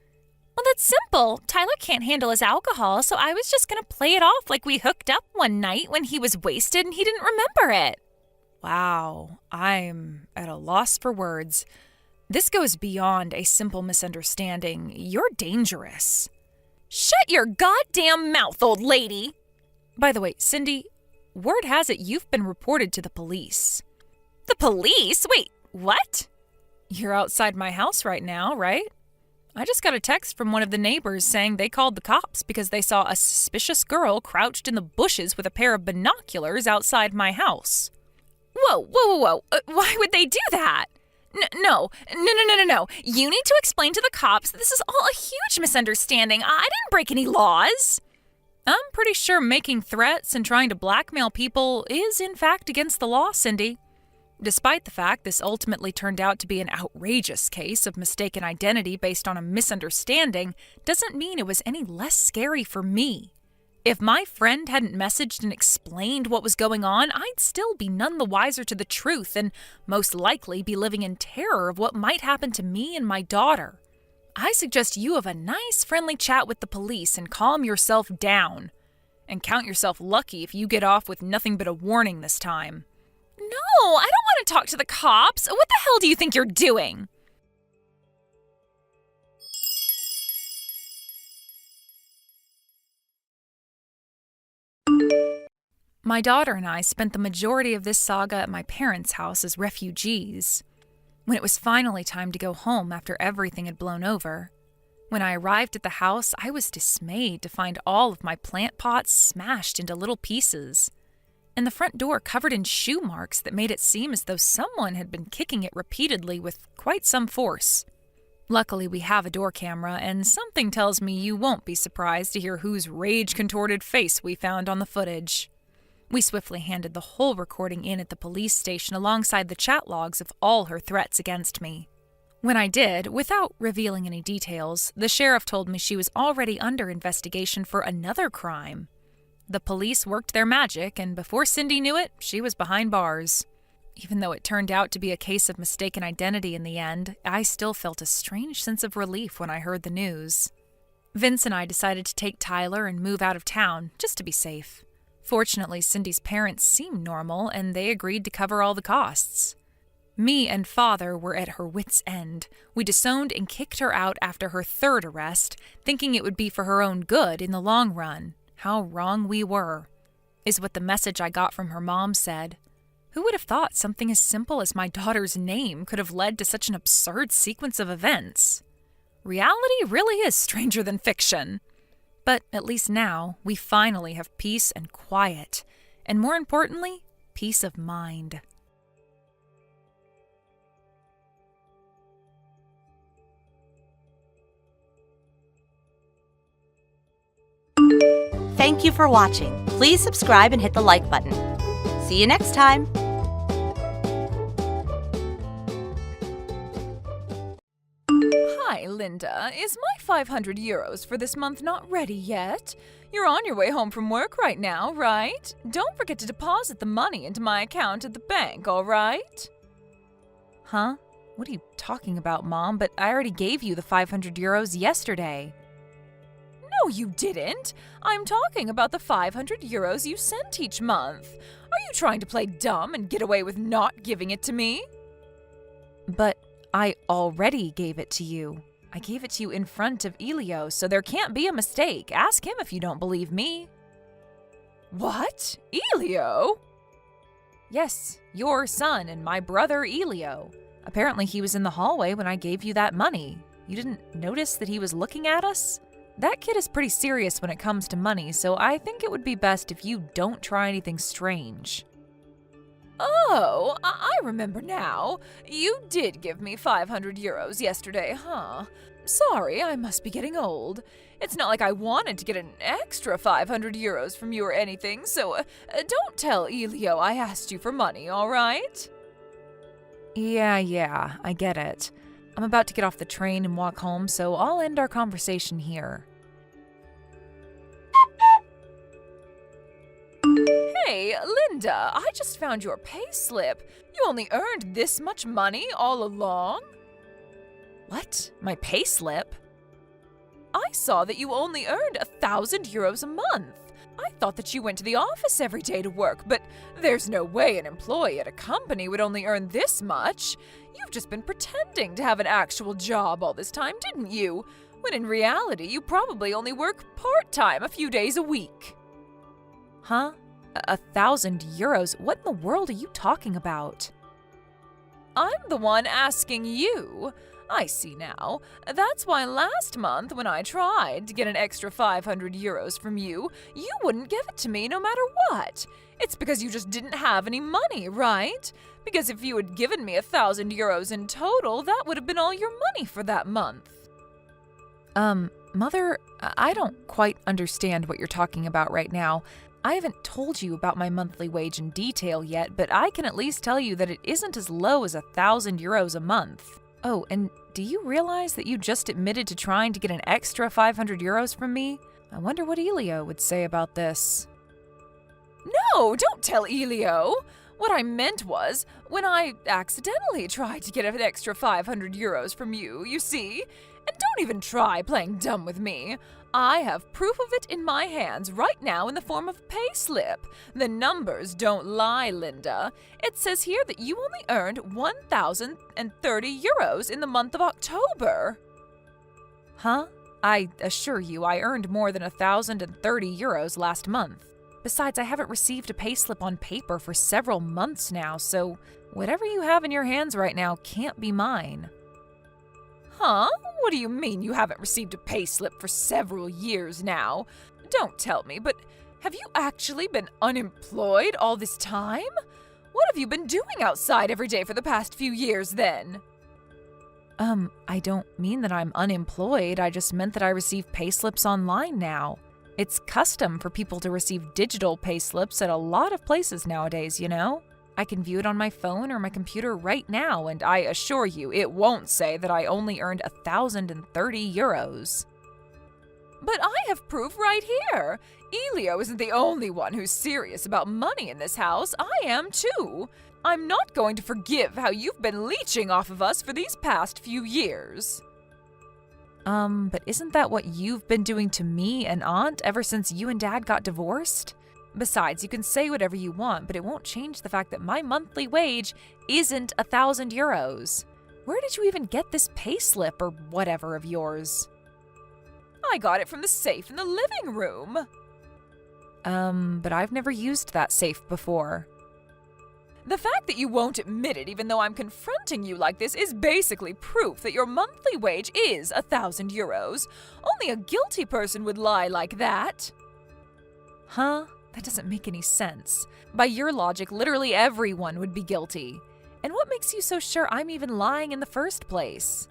Well, that's simple. Tyler can't handle his alcohol, so I was just going to play it off like we hooked up one night when he was wasted and he didn't remember it. Wow, I'm at a loss for words. This goes beyond a simple misunderstanding. You're dangerous. Shut your goddamn mouth, old lady! By the way, Cindy, word has it you've been reported to the police. The police? Wait, what? You're outside my house right now, right? I just got a text from one of the neighbors saying they called the cops because they saw a suspicious girl crouched in the bushes with a pair of binoculars outside my house. Whoa. Why would they do that? No. You need to explain to the cops that this is all a huge misunderstanding. I didn't break any laws. I'm pretty sure making threats and trying to blackmail people is in fact against the law, Cindy. Despite the fact this ultimately turned out to be an outrageous case of mistaken identity based on a misunderstanding, doesn't mean it was any less scary for me. If my friend hadn't messaged and explained what was going on, I'd still be none the wiser to the truth and most likely be living in terror of what might happen to me and my daughter. I suggest you have a nice friendly chat with the police and calm yourself down. And count yourself lucky if you get off with nothing but a warning this time. No, I don't want to talk to the cops. What the hell do you think you're doing? My daughter and I spent the majority of this saga at my parents' house as refugees. When it was finally time to go home after everything had blown over, when I arrived at the house, I was dismayed to find all of my plant pots smashed into little pieces, and the front door covered in shoe marks that made it seem as though someone had been kicking it repeatedly with quite some force. Luckily, we have a door camera, and something tells me you won't be surprised to hear whose rage-contorted face we found on the footage. We swiftly handed the whole recording in at the police station alongside the chat logs of all her threats against me. When I did, without revealing any details, the sheriff told me she was already under investigation for another crime. The police worked their magic, and before Cindy knew it, she was behind bars. Even though it turned out to be a case of mistaken identity in the end, I still felt a strange sense of relief when I heard the news. Vince and I decided to take Tyler and move out of town, just to be safe. Fortunately, Cindy's parents seemed normal, and they agreed to cover all the costs. Me and Father were at her wits' end. We disowned and kicked her out after her third arrest, thinking it would be for her own good in the long run. How wrong we were, is what the message I got from her mom said. Who would have thought something as simple as my daughter's name could have led to such an absurd sequence of events? Reality really is stranger than fiction. But at least now, we finally have peace and quiet, and more importantly, peace of mind. Thank you for watching. Please subscribe and hit the like button. See you next time. Hi, Linda. Is my 500 euros for this month not ready yet? You're on your way home from work right now, right? Don't forget to deposit the money into my account at the bank, all right? Huh? What are you talking about, Mom? But I already gave you the 500 euros yesterday. No, you didn't. I'm talking about the 500 euros you sent each month. Are you trying to play dumb and get away with not giving it to me? But I already gave it to you. I gave it to you in front of Elio, so there can't be a mistake. Ask him if you don't believe me. What? Elio? Yes, your son and my brother Elio. Apparently he was in the hallway when I gave you that money. You didn't notice that he was looking at us? That kid is pretty serious when it comes to money, so I think it would be best if you don't try anything strange. Oh, I remember now. You did give me 500 euros yesterday, huh? sorry, I must be getting old. It's not like I wanted to get an extra 500 euros from you or anything, so don't tell Elio I asked you for money, all right? Yeah, I get it. I'm about to get off the train and walk home, so I'll end our conversation here. Hey, Linda, I just found your payslip. You only earned this much money all along? What? My payslip? I saw that you only earned 1,000 euros a month. I thought that you went to the office every day to work, but there's no way an employee at a company would only earn this much. You've just been pretending to have an actual job all this time, didn't you? When in reality, you probably only work part-time a few days a week. Huh? 1,000 euros? What in the world are you talking about? I'm the one asking you. I see now. That's why last month when I tried to get an extra 500 euros from you, you wouldn't give it to me no matter what. It's because you just didn't have any money, right? Because if you had given me 1,000 euros in total, that would have been all your money for that month. Mother, I don't quite understand what you're talking about right now. I haven't told you about my monthly wage in detail yet, but I can at least tell you that it isn't as low as 1,000 euros a month. Oh, and do you realize that you just admitted to trying to get an extra 500 euros from me? I wonder what Elio would say about this. No, don't tell Elio! What I meant was, when I accidentally tried to get an extra 500 euros from you, you see? And don't even try playing dumb with me. I have proof of it in my hands right now in the form of a payslip. The numbers don't lie, Linda. It says here that you only earned 1,030 euros in the month of October. Huh? I assure you I earned more than 1,030 euros last month. Besides, I haven't received a payslip on paper for several months now, so whatever you have in your hands right now can't be mine. Huh? What do you mean you haven't received a payslip for several years now? Don't tell me, but have you actually been unemployed all this time? What have you been doing outside every day for the past few years then? I don't mean that I'm unemployed. I just meant that I receive payslips online now. It's custom for people to receive digital payslips at a lot of places nowadays, you know? I can view it on my phone or my computer right now, and I assure you it won't say that I only earned 1,030 euros. But I have proof right here. Elio isn't the only one who's serious about money in this house. I am too. I'm not going to forgive how you've been leeching off of us for these past few years. But isn't that what you've been doing to me and Aunt ever since you and Dad got divorced? Besides, you can say whatever you want, but it won't change the fact that my monthly wage isn't 1,000 euros. Where did you even get this payslip or whatever of yours? I got it from the safe in the living room. But I've never used that safe before. The fact that you won't admit it even though I'm confronting you like this is basically proof that your monthly wage is 1,000 euros. Only a guilty person would lie like that. Huh? That doesn't make any sense. By your logic, literally everyone would be guilty. And what makes you so sure I'm even lying in the first place?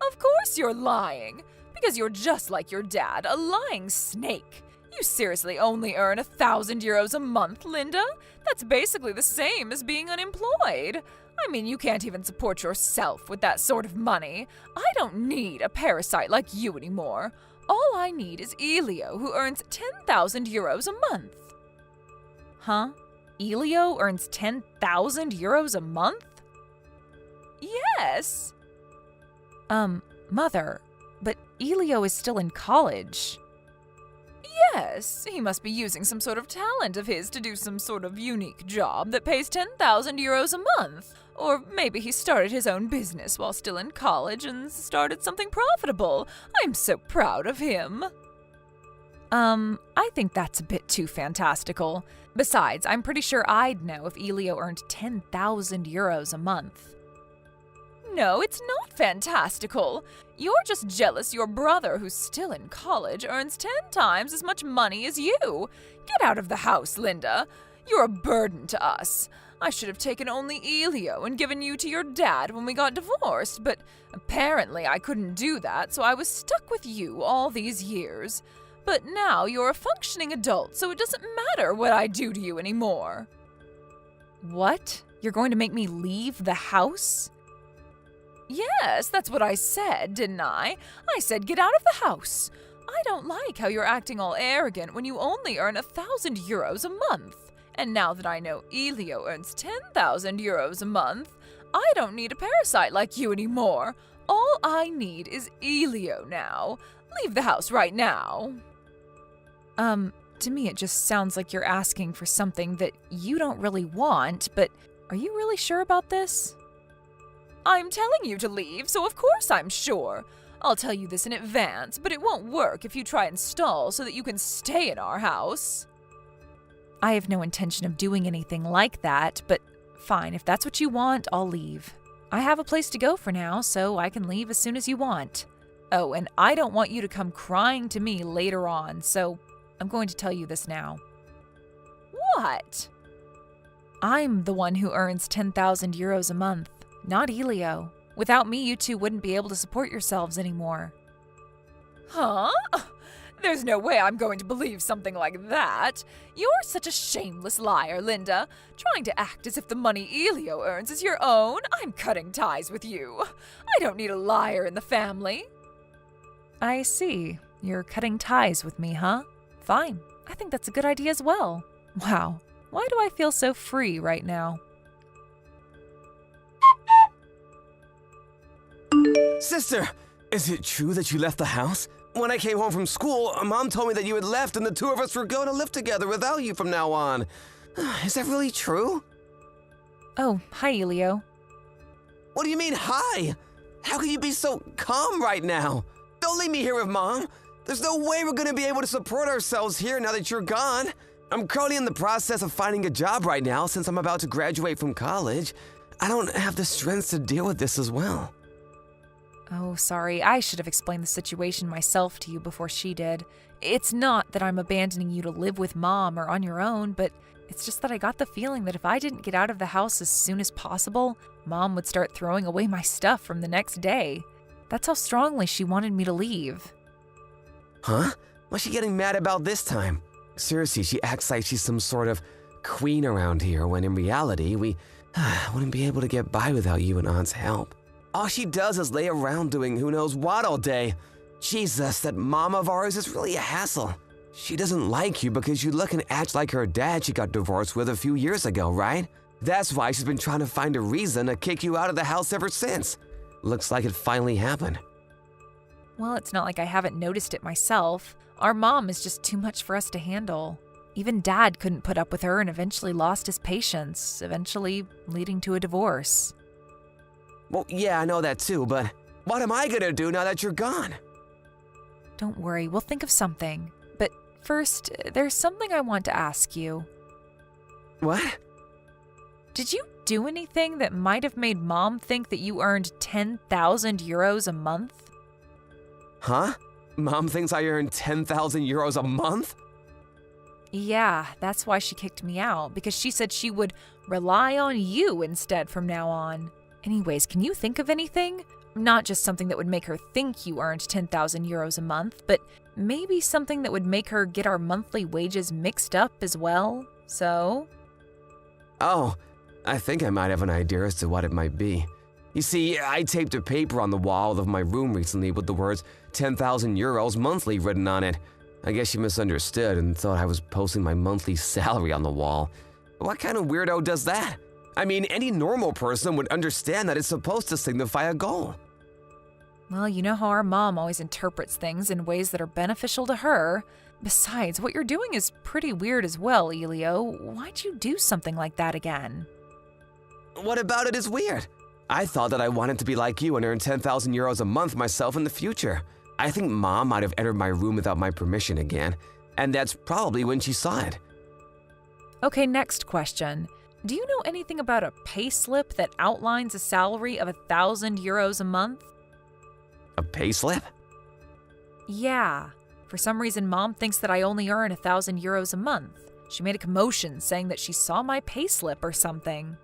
Of course you're lying, because you're just like your dad, a lying snake. You seriously only earn 1,000 euros a month, Linda? That's basically the same as being unemployed. I mean, you can't even support yourself with that sort of money. I don't need a parasite like you anymore. All I need is Elio, who earns 10,000 euros a month. Huh? Elio earns 10,000 euros a month? Yes. Mother, but Elio is still in college. Yes, he must be using some sort of talent of his to do some sort of unique job that pays 10,000 euros a month. Or maybe he started his own business while still in college and started something profitable. I'm so proud of him. I think that's a bit too fantastical. Besides, I'm pretty sure I'd know if Elio earned 10,000 euros a month. No, it's not fantastical. You're just jealous your brother, who's still in college, earns 10 times as much money as you. Get out of the house, Linda. You're a burden to us. I should have taken only Elio and given you to your dad when we got divorced, but apparently I couldn't do that, so I was stuck with you all these years. But now you're a functioning adult, so it doesn't matter what I do to you anymore. What? You're going to make me leave the house? Yes, that's what I said, didn't I? I said get out of the house. I don't like how you're acting all arrogant when you only earn 1,000 euros a month. And now that I know Elio earns 10,000 euros a month, I don't need a parasite like you anymore. All I need is Elio now. Leave the house right now. To me it just sounds like you're asking for something that you don't really want, but are you really sure about this? I'm telling you to leave, so of course I'm sure. I'll tell you this in advance, but it won't work if you try and stall so that you can stay in our house. I have no intention of doing anything like that, but fine, if that's what you want, I'll leave. I have a place to go for now, so I can leave as soon as you want. Oh, and I don't want you to come crying to me later on, so I'm going to tell you this now. What? I'm the one who earns 10,000 euros a month, not Elio. Without me, you two wouldn't be able to support yourselves anymore. Huh? There's no way I'm going to believe something like that. You're such a shameless liar, Linda. Trying to act as if the money Elio earns is your own. I'm cutting ties with you. I don't need a liar in the family. I see. You're cutting ties with me, huh? Fine. I think that's a good idea as well. Wow. Why do I feel so free right now? Sister, is it true that you left the house? When I came home from school, Mom told me that you had left and the two of us were going to live together without you from now on. Is that really true? Oh, hi, Elio. What do you mean, hi? How can you be so calm right now? Don't leave me here with Mom. There's no way we're going to be able to support ourselves here now that you're gone. I'm currently in the process of finding a job right now since I'm about to graduate from college. I don't have the strength to deal with this as well. Oh, sorry. I should have explained the situation myself to you before she did. It's not that I'm abandoning you to live with Mom or on your own, but it's just that I got the feeling that if I didn't get out of the house as soon as possible, Mom would start throwing away my stuff from the next day. That's how strongly she wanted me to leave. Huh? What's she getting mad about this time? Seriously, she acts like she's some sort of queen around here, when in reality, we wouldn't be able to get by without you and Aunt's help. All she does is lay around doing who knows what all day. Jesus, that mom of ours is really a hassle. She doesn't like you because you look and act like her dad she got divorced with a few years ago, right? That's why she's been trying to find a reason to kick you out of the house ever since. Looks like it finally happened. Well, it's not like I haven't noticed it myself. Our mom is just too much for us to handle. Even Dad couldn't put up with her and eventually lost his patience, eventually leading to a divorce. Well, yeah, I know that too, but what am I gonna do now that you're gone? Don't worry, we'll think of something. But first, there's something I want to ask you. What? Did you do anything that might have made Mom think that you earned 10,000 euros a month? Huh? Mom thinks I earn 10,000 euros a month? Yeah, that's why she kicked me out, because she said she would rely on you instead from now on. Anyways, can you think of anything? Not just something that would make her think you earned 10,000 euros a month, but maybe something that would make her get our monthly wages mixed up as well, so? Oh, I think I might have an idea as to what it might be. You see, I taped a paper on the wall of my room recently with the words 10,000 euros monthly written on it. I guess she misunderstood and thought I was posting my monthly salary on the wall. What kind of weirdo does that? I mean, any normal person would understand that it's supposed to signify a goal. Well, you know how our mom always interprets things in ways that are beneficial to her. Besides, what you're doing is pretty weird as well, Elio. Why'd you do something like that again? What about it is weird? I thought that I wanted to be like you and earn 10,000 euros a month myself in the future. I think Mom might have entered my room without my permission again, and that's probably when she saw it. Okay, next question. Do you know anything about a pay slip that outlines a salary of 1,000 euros a month? A payslip? Yeah. For some reason, Mom thinks that I only earn 1,000 euros a month. She made a commotion saying that she saw my payslip or something.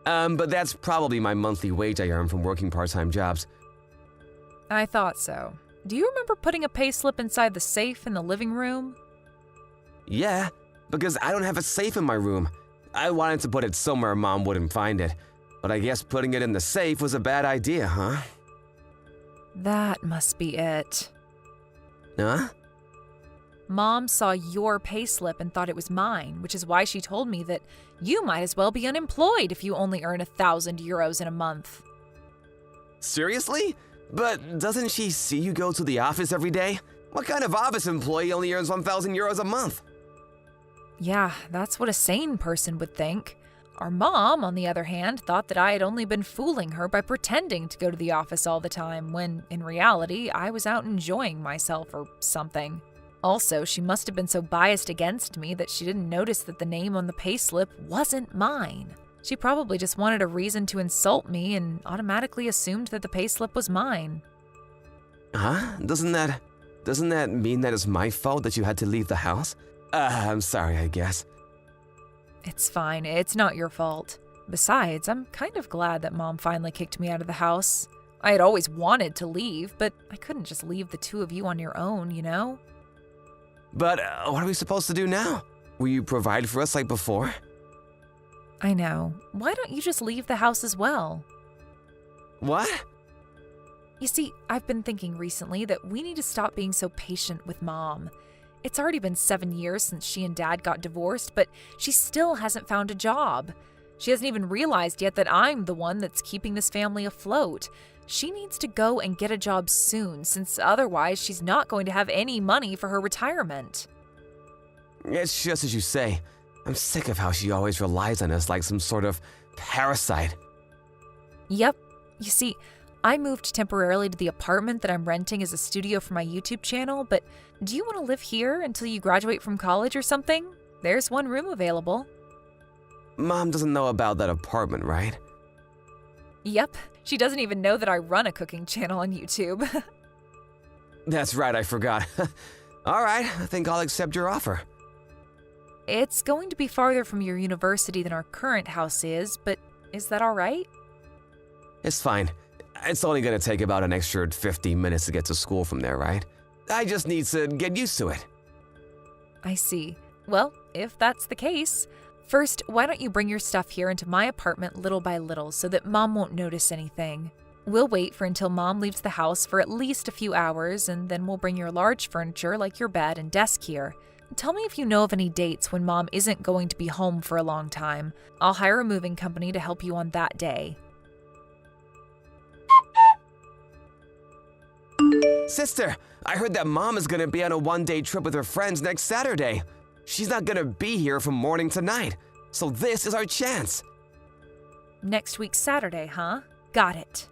But that's probably my monthly wage I earn from working part-time jobs. I thought so. Do you remember putting a payslip inside the safe in the living room? Yeah, because I don't have a safe in my room. I wanted to put it somewhere Mom wouldn't find it, but I guess putting it in the safe was a bad idea, huh? That must be it. Huh? Mom saw your payslip and thought it was mine, which is why she told me that you might as well be unemployed if you only earn 1,000 euros in a month. Seriously? But doesn't she see you go to the office every day? What kind of office employee only earns 1,000 euros a month? Yeah, that's what a sane person would think. Our mom, on the other hand, thought that I had only been fooling her by pretending to go to the office all the time, when, in reality, I was out enjoying myself or something. Also, she must have been so biased against me that she didn't notice that the name on the payslip wasn't mine. She probably just wanted a reason to insult me and automatically assumed that the payslip was mine. Huh? Doesn't that mean that it's my fault that you had to leave the house? I'm sorry, I guess. It's fine. It's not your fault. Besides, I'm kind of glad that Mom finally kicked me out of the house. I had always wanted to leave, but I couldn't just leave the two of you on your own, you know? But what are we supposed to do now? Will you provide for us like before? I know. Why don't you just leave the house as well? What? You see, I've been thinking recently that we need to stop being so patient with Mom. It's already been 7 years since she and Dad got divorced, but she still hasn't found a job. She hasn't even realized yet that I'm the one that's keeping this family afloat. She needs to go and get a job soon, since otherwise she's not going to have any money for her retirement. It's just as you say. I'm sick of how she always relies on us like some sort of parasite. Yep. You see, I moved temporarily to the apartment that I'm renting as a studio for my YouTube channel, but do you want to live here until you graduate from college or something? There's one room available. Mom doesn't know about that apartment, right? Yep. She doesn't even know that I run a cooking channel on YouTube. That's right, I forgot. All right, I think I'll accept your offer. It's going to be farther from your university than our current house is, but is that all right? It's fine. It's only gonna take about an extra 15 minutes to get to school from there, right? I just need to get used to it. I see. Well, if that's the case, first, why don't you bring your stuff here into my apartment little by little so that Mom won't notice anything? We'll wait for until Mom leaves the house for at least a few hours, and then we'll bring your large furniture like your bed and desk here. Tell me if you know of any dates when Mom isn't going to be home for a long time. I'll hire a moving company to help you on that day. Sister, I heard that Mom is gonna be on a one-day trip with her friends next Saturday. She's not gonna be here from morning to night, so this is our chance. Next week Saturday, huh? Got it.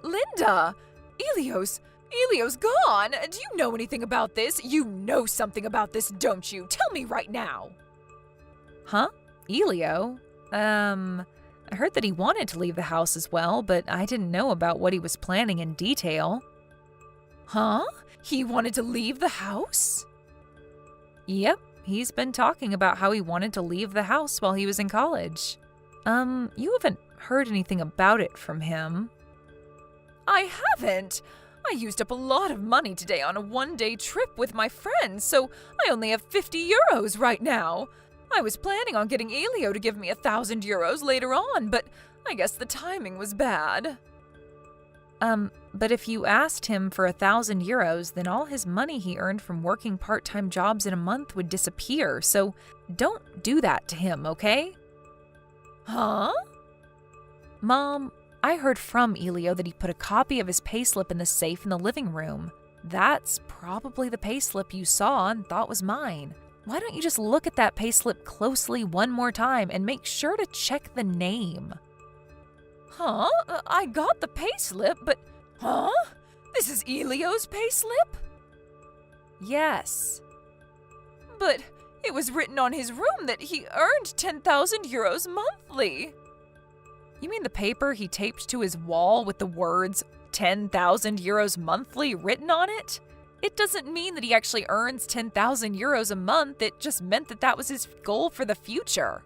Linda! Elio's gone! Do you know anything about this? You know something about this, don't you? Tell me right now! Huh? Elio? I heard that he wanted to leave the house as well, but I didn't know about what he was planning in detail. Huh? He wanted to leave the house? Yep, he's been talking about how he wanted to leave the house while he was in college. You haven't heard anything about it from him? I haven't! I used up a lot of money today on a one-day trip with my friends, so I only have 50 euros right now. I was planning on getting Elio to give me 1,000 euros later on, but I guess the timing was bad. But if you asked him for 1,000 euros, then all his money he earned from working part-time jobs in a month would disappear, so don't do that to him, okay? Huh? Mom, I heard from Elio that he put a copy of his payslip in the safe in the living room. That's probably the payslip you saw and thought was mine. Why don't you just look at that payslip closely one more time and make sure to check the name? Huh? I got the payslip, but... Huh? This is Elio's payslip? Yes. But It was written on his room that he earned 10,000 euros monthly. You mean the paper he taped to his wall with the words 10,000 euros monthly written on it? It doesn't mean that he actually earns 10,000 euros a month. It just meant that was his goal for the future.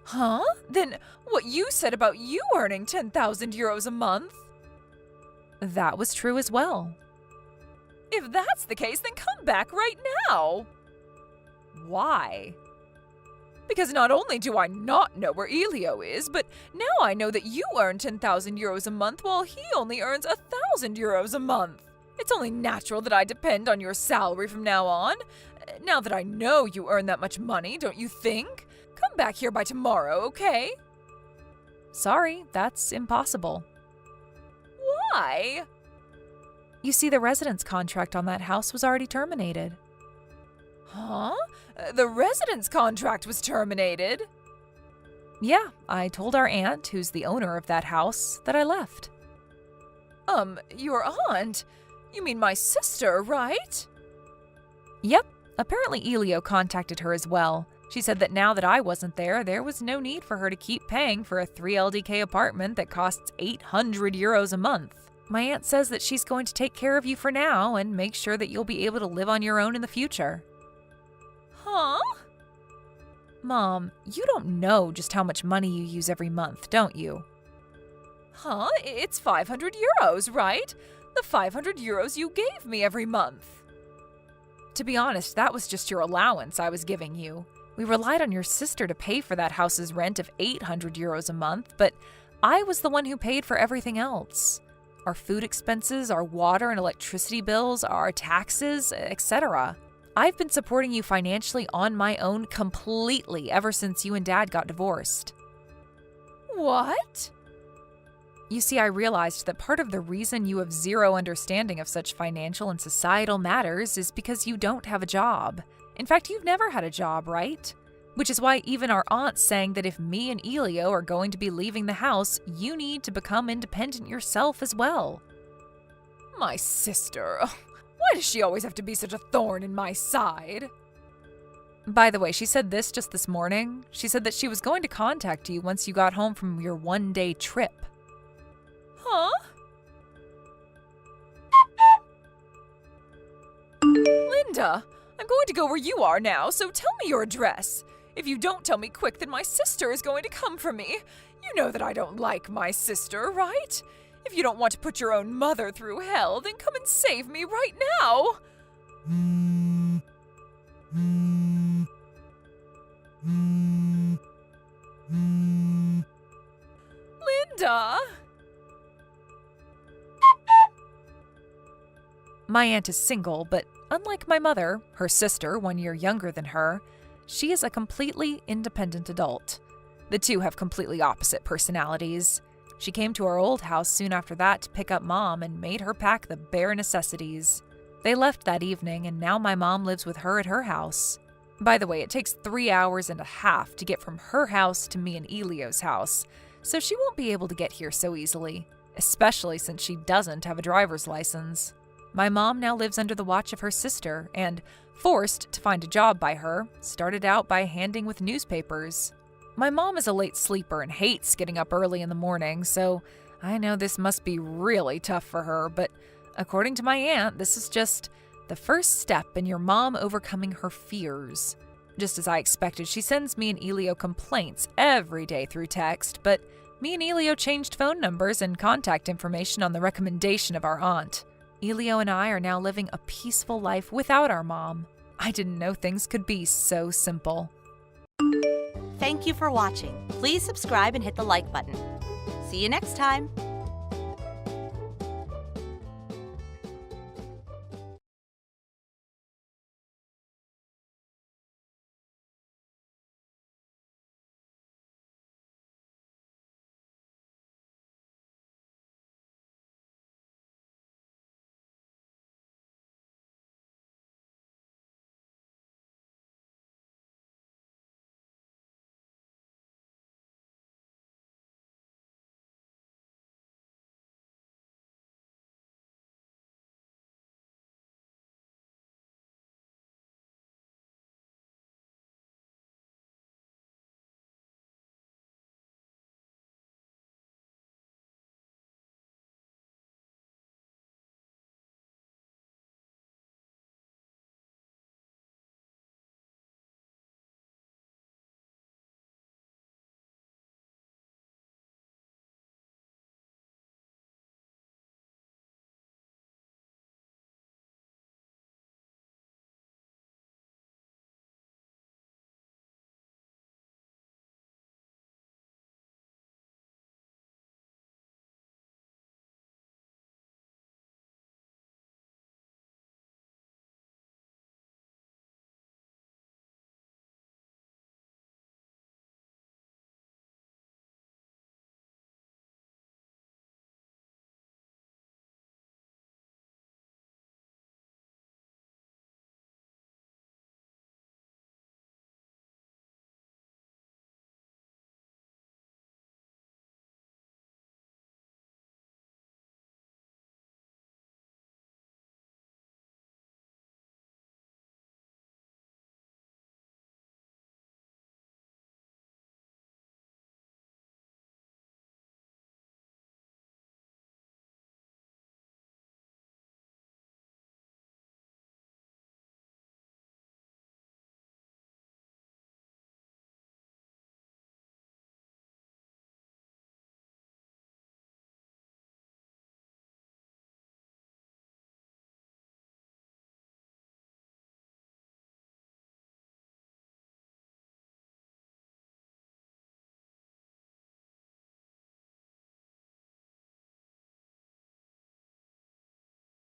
Huh? Then what you said about you earning 10,000 euros a month? That was true as well. If that's the case, then come back right now. Why? Because not only do I not know where Elio is, but now I know that you earn 10,000 euros a month while he only earns 1,000 euros a month. It's only natural that I depend on your salary from now on. Now that I know you earn that much money, don't you think? Come back here by tomorrow, okay? Sorry, that's impossible. Why? You see, the residence contract on that house was already terminated. Huh? The residence contract was terminated? Yeah, I told our aunt, who's the owner of that house, that I left. Your aunt? You mean my sister, right? Yep. Apparently Elio contacted her as well. She said that now that I wasn't there, there was no need for her to keep paying for a 3 LDK apartment that costs 800 euros a month. My aunt says that she's going to take care of you for now and make sure that you'll be able to live on your own in the future. Huh? Mom, you don't know just how much money you use every month, don't you? Huh? It's 500 euros, right? The 500 euros you gave me every month. To be honest, that was just your allowance I was giving you. We relied on your sister to pay for that house's rent of 800 euros a month, but I was the one who paid for everything else. Our food expenses, our water and electricity bills, our taxes, etc. I've been supporting you financially on my own completely ever since you and Dad got divorced. What? You see, I realized that part of the reason you have zero understanding of such financial and societal matters is because you don't have a job. In fact, you've never had a job, right? Which is why even our aunt's saying that if me and Elio are going to be leaving the house, you need to become independent yourself as well. My sister. Why does she always have to be such a thorn in my side? By the way, she said this morning. She said that she was going to contact you once you got home from your one-day trip. Huh? Linda, I'm going to go where you are now, so tell me your address. If you don't tell me quick, then my sister is going to come for me. You know that I don't like my sister, right? If you don't want to put your own mother through hell, then come and save me right now. Linda! My aunt is single, but unlike my mother, her sister, 1 year younger than her, she is a completely independent adult. The two have completely opposite personalities. She came to our old house soon after that to pick up Mom and made her pack the bare necessities. They left that evening, and now my mom lives with her at her house. By the way, it takes 3 hours and a half to get from her house to me and Elio's house, so she won't be able to get here so easily, especially since she doesn't have a driver's license. My mom now lives under the watch of her sister and, forced to find a job by her, started out by handing with newspapers. My mom is a late sleeper and hates getting up early in the morning, so I know this must be really tough for her, but according to my aunt, this is just the first step in your mom overcoming her fears. Just as I expected, she sends me and Elio complaints every day through text, but me and Elio changed phone numbers and contact information on the recommendation of our aunt. Elio and I are now living a peaceful life without our mom. I didn't know things could be so simple. Thank you for watching. Please subscribe and hit the like button. See you next time.